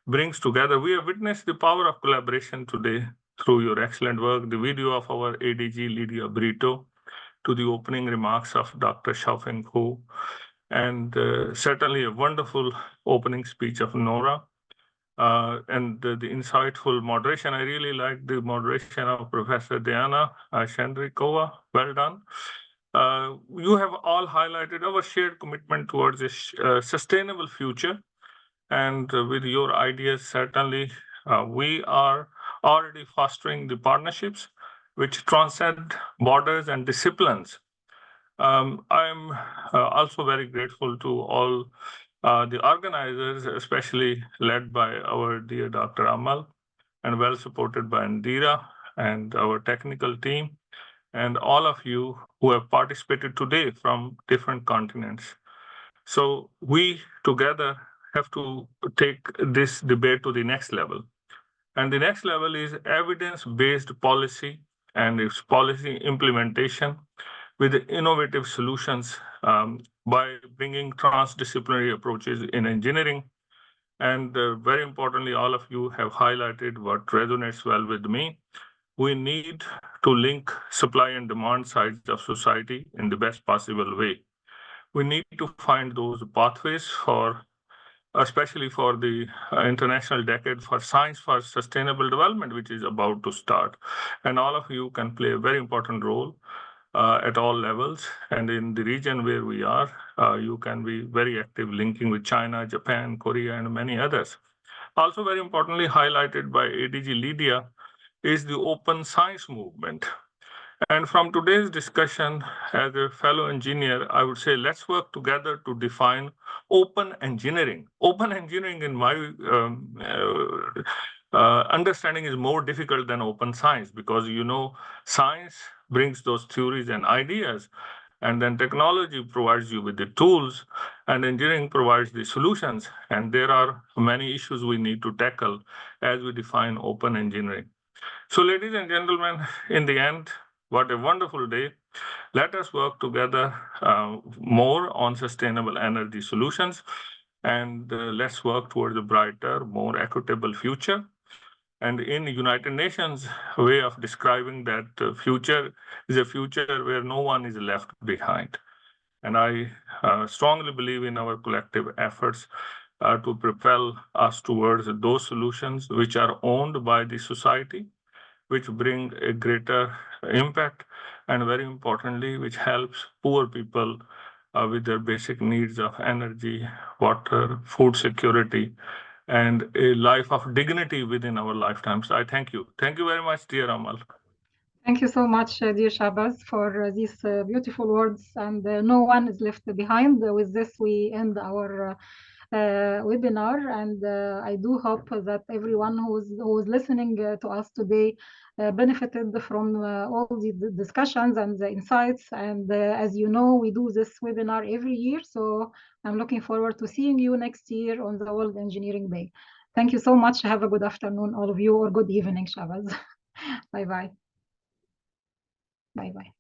brings together. We have witnessed the power of collaboration today through your excellent work, the video of our ADG Lydia Brito, to the opening remarks of Dr. Xiaofeng Hu, and certainly a wonderful opening speech of Nora. And the insightful moderation. I really like the moderation of Professor Diana Shandrikova. Well done. You have all highlighted our shared commitment towards a sustainable future. And with your ideas, certainly we are already fostering the partnerships which transcend borders and disciplines. I'm also very grateful to all the organizers, especially led by our dear Dr. Amal and well supported by Indira and our technical team. and all of you who have participated today from different continents. So we together have to take this debate to the next level. And the next level is evidence-based policy and its policy implementation with innovative solutions by bringing transdisciplinary approaches in engineering. And very importantly, all of you have highlighted what resonates well with me. We need to link supply and demand sides of society in the best possible way. We need to find those pathways for, especially for the International Decade for Science for Sustainable Development, which is about to start. And all of you can play a very important role at all levels. And in the region where we are, you can be very active linking with China, Japan, Korea, and many others. Also very importantly highlighted by ADG Lydia is the open science movement. And from today's discussion, as a fellow engineer, I would say let's work together to define open engineering. Open engineering, in my understanding, is more difficult than open science because, you know, science brings those theories and ideas, and then technology provides you with the tools, and engineering provides the solutions. And there are many issues we need to tackle as we define open engineering. So, ladies and gentlemen, in the end, what a wonderful day. Let us work together more on sustainable energy solutions, and let's work towards a brighter, more equitable future. And in the United Nations way of describing that future is a future where no one is left behind. And I strongly believe in our collective efforts to propel us towards those solutions which are owned by the society, which bring a greater impact, and very importantly, which helps poor people with their basic needs of energy, water, food security, and a life of dignity within our lifetimes. I thank you. Thank you very much, dear Amal. Thank you so much, dear Shabazz, for these beautiful words. And no one is left behind. With this, we end our webinar, and I do hope that everyone who's listening to us today benefited from all the discussions and the insights. And as you know, we do this webinar every year, so I'm looking forward to seeing you next year on the World Engineering Day. Thank you so much. Have a good afternoon, all of you, or good evening, Shabazz. Bye bye. Bye bye.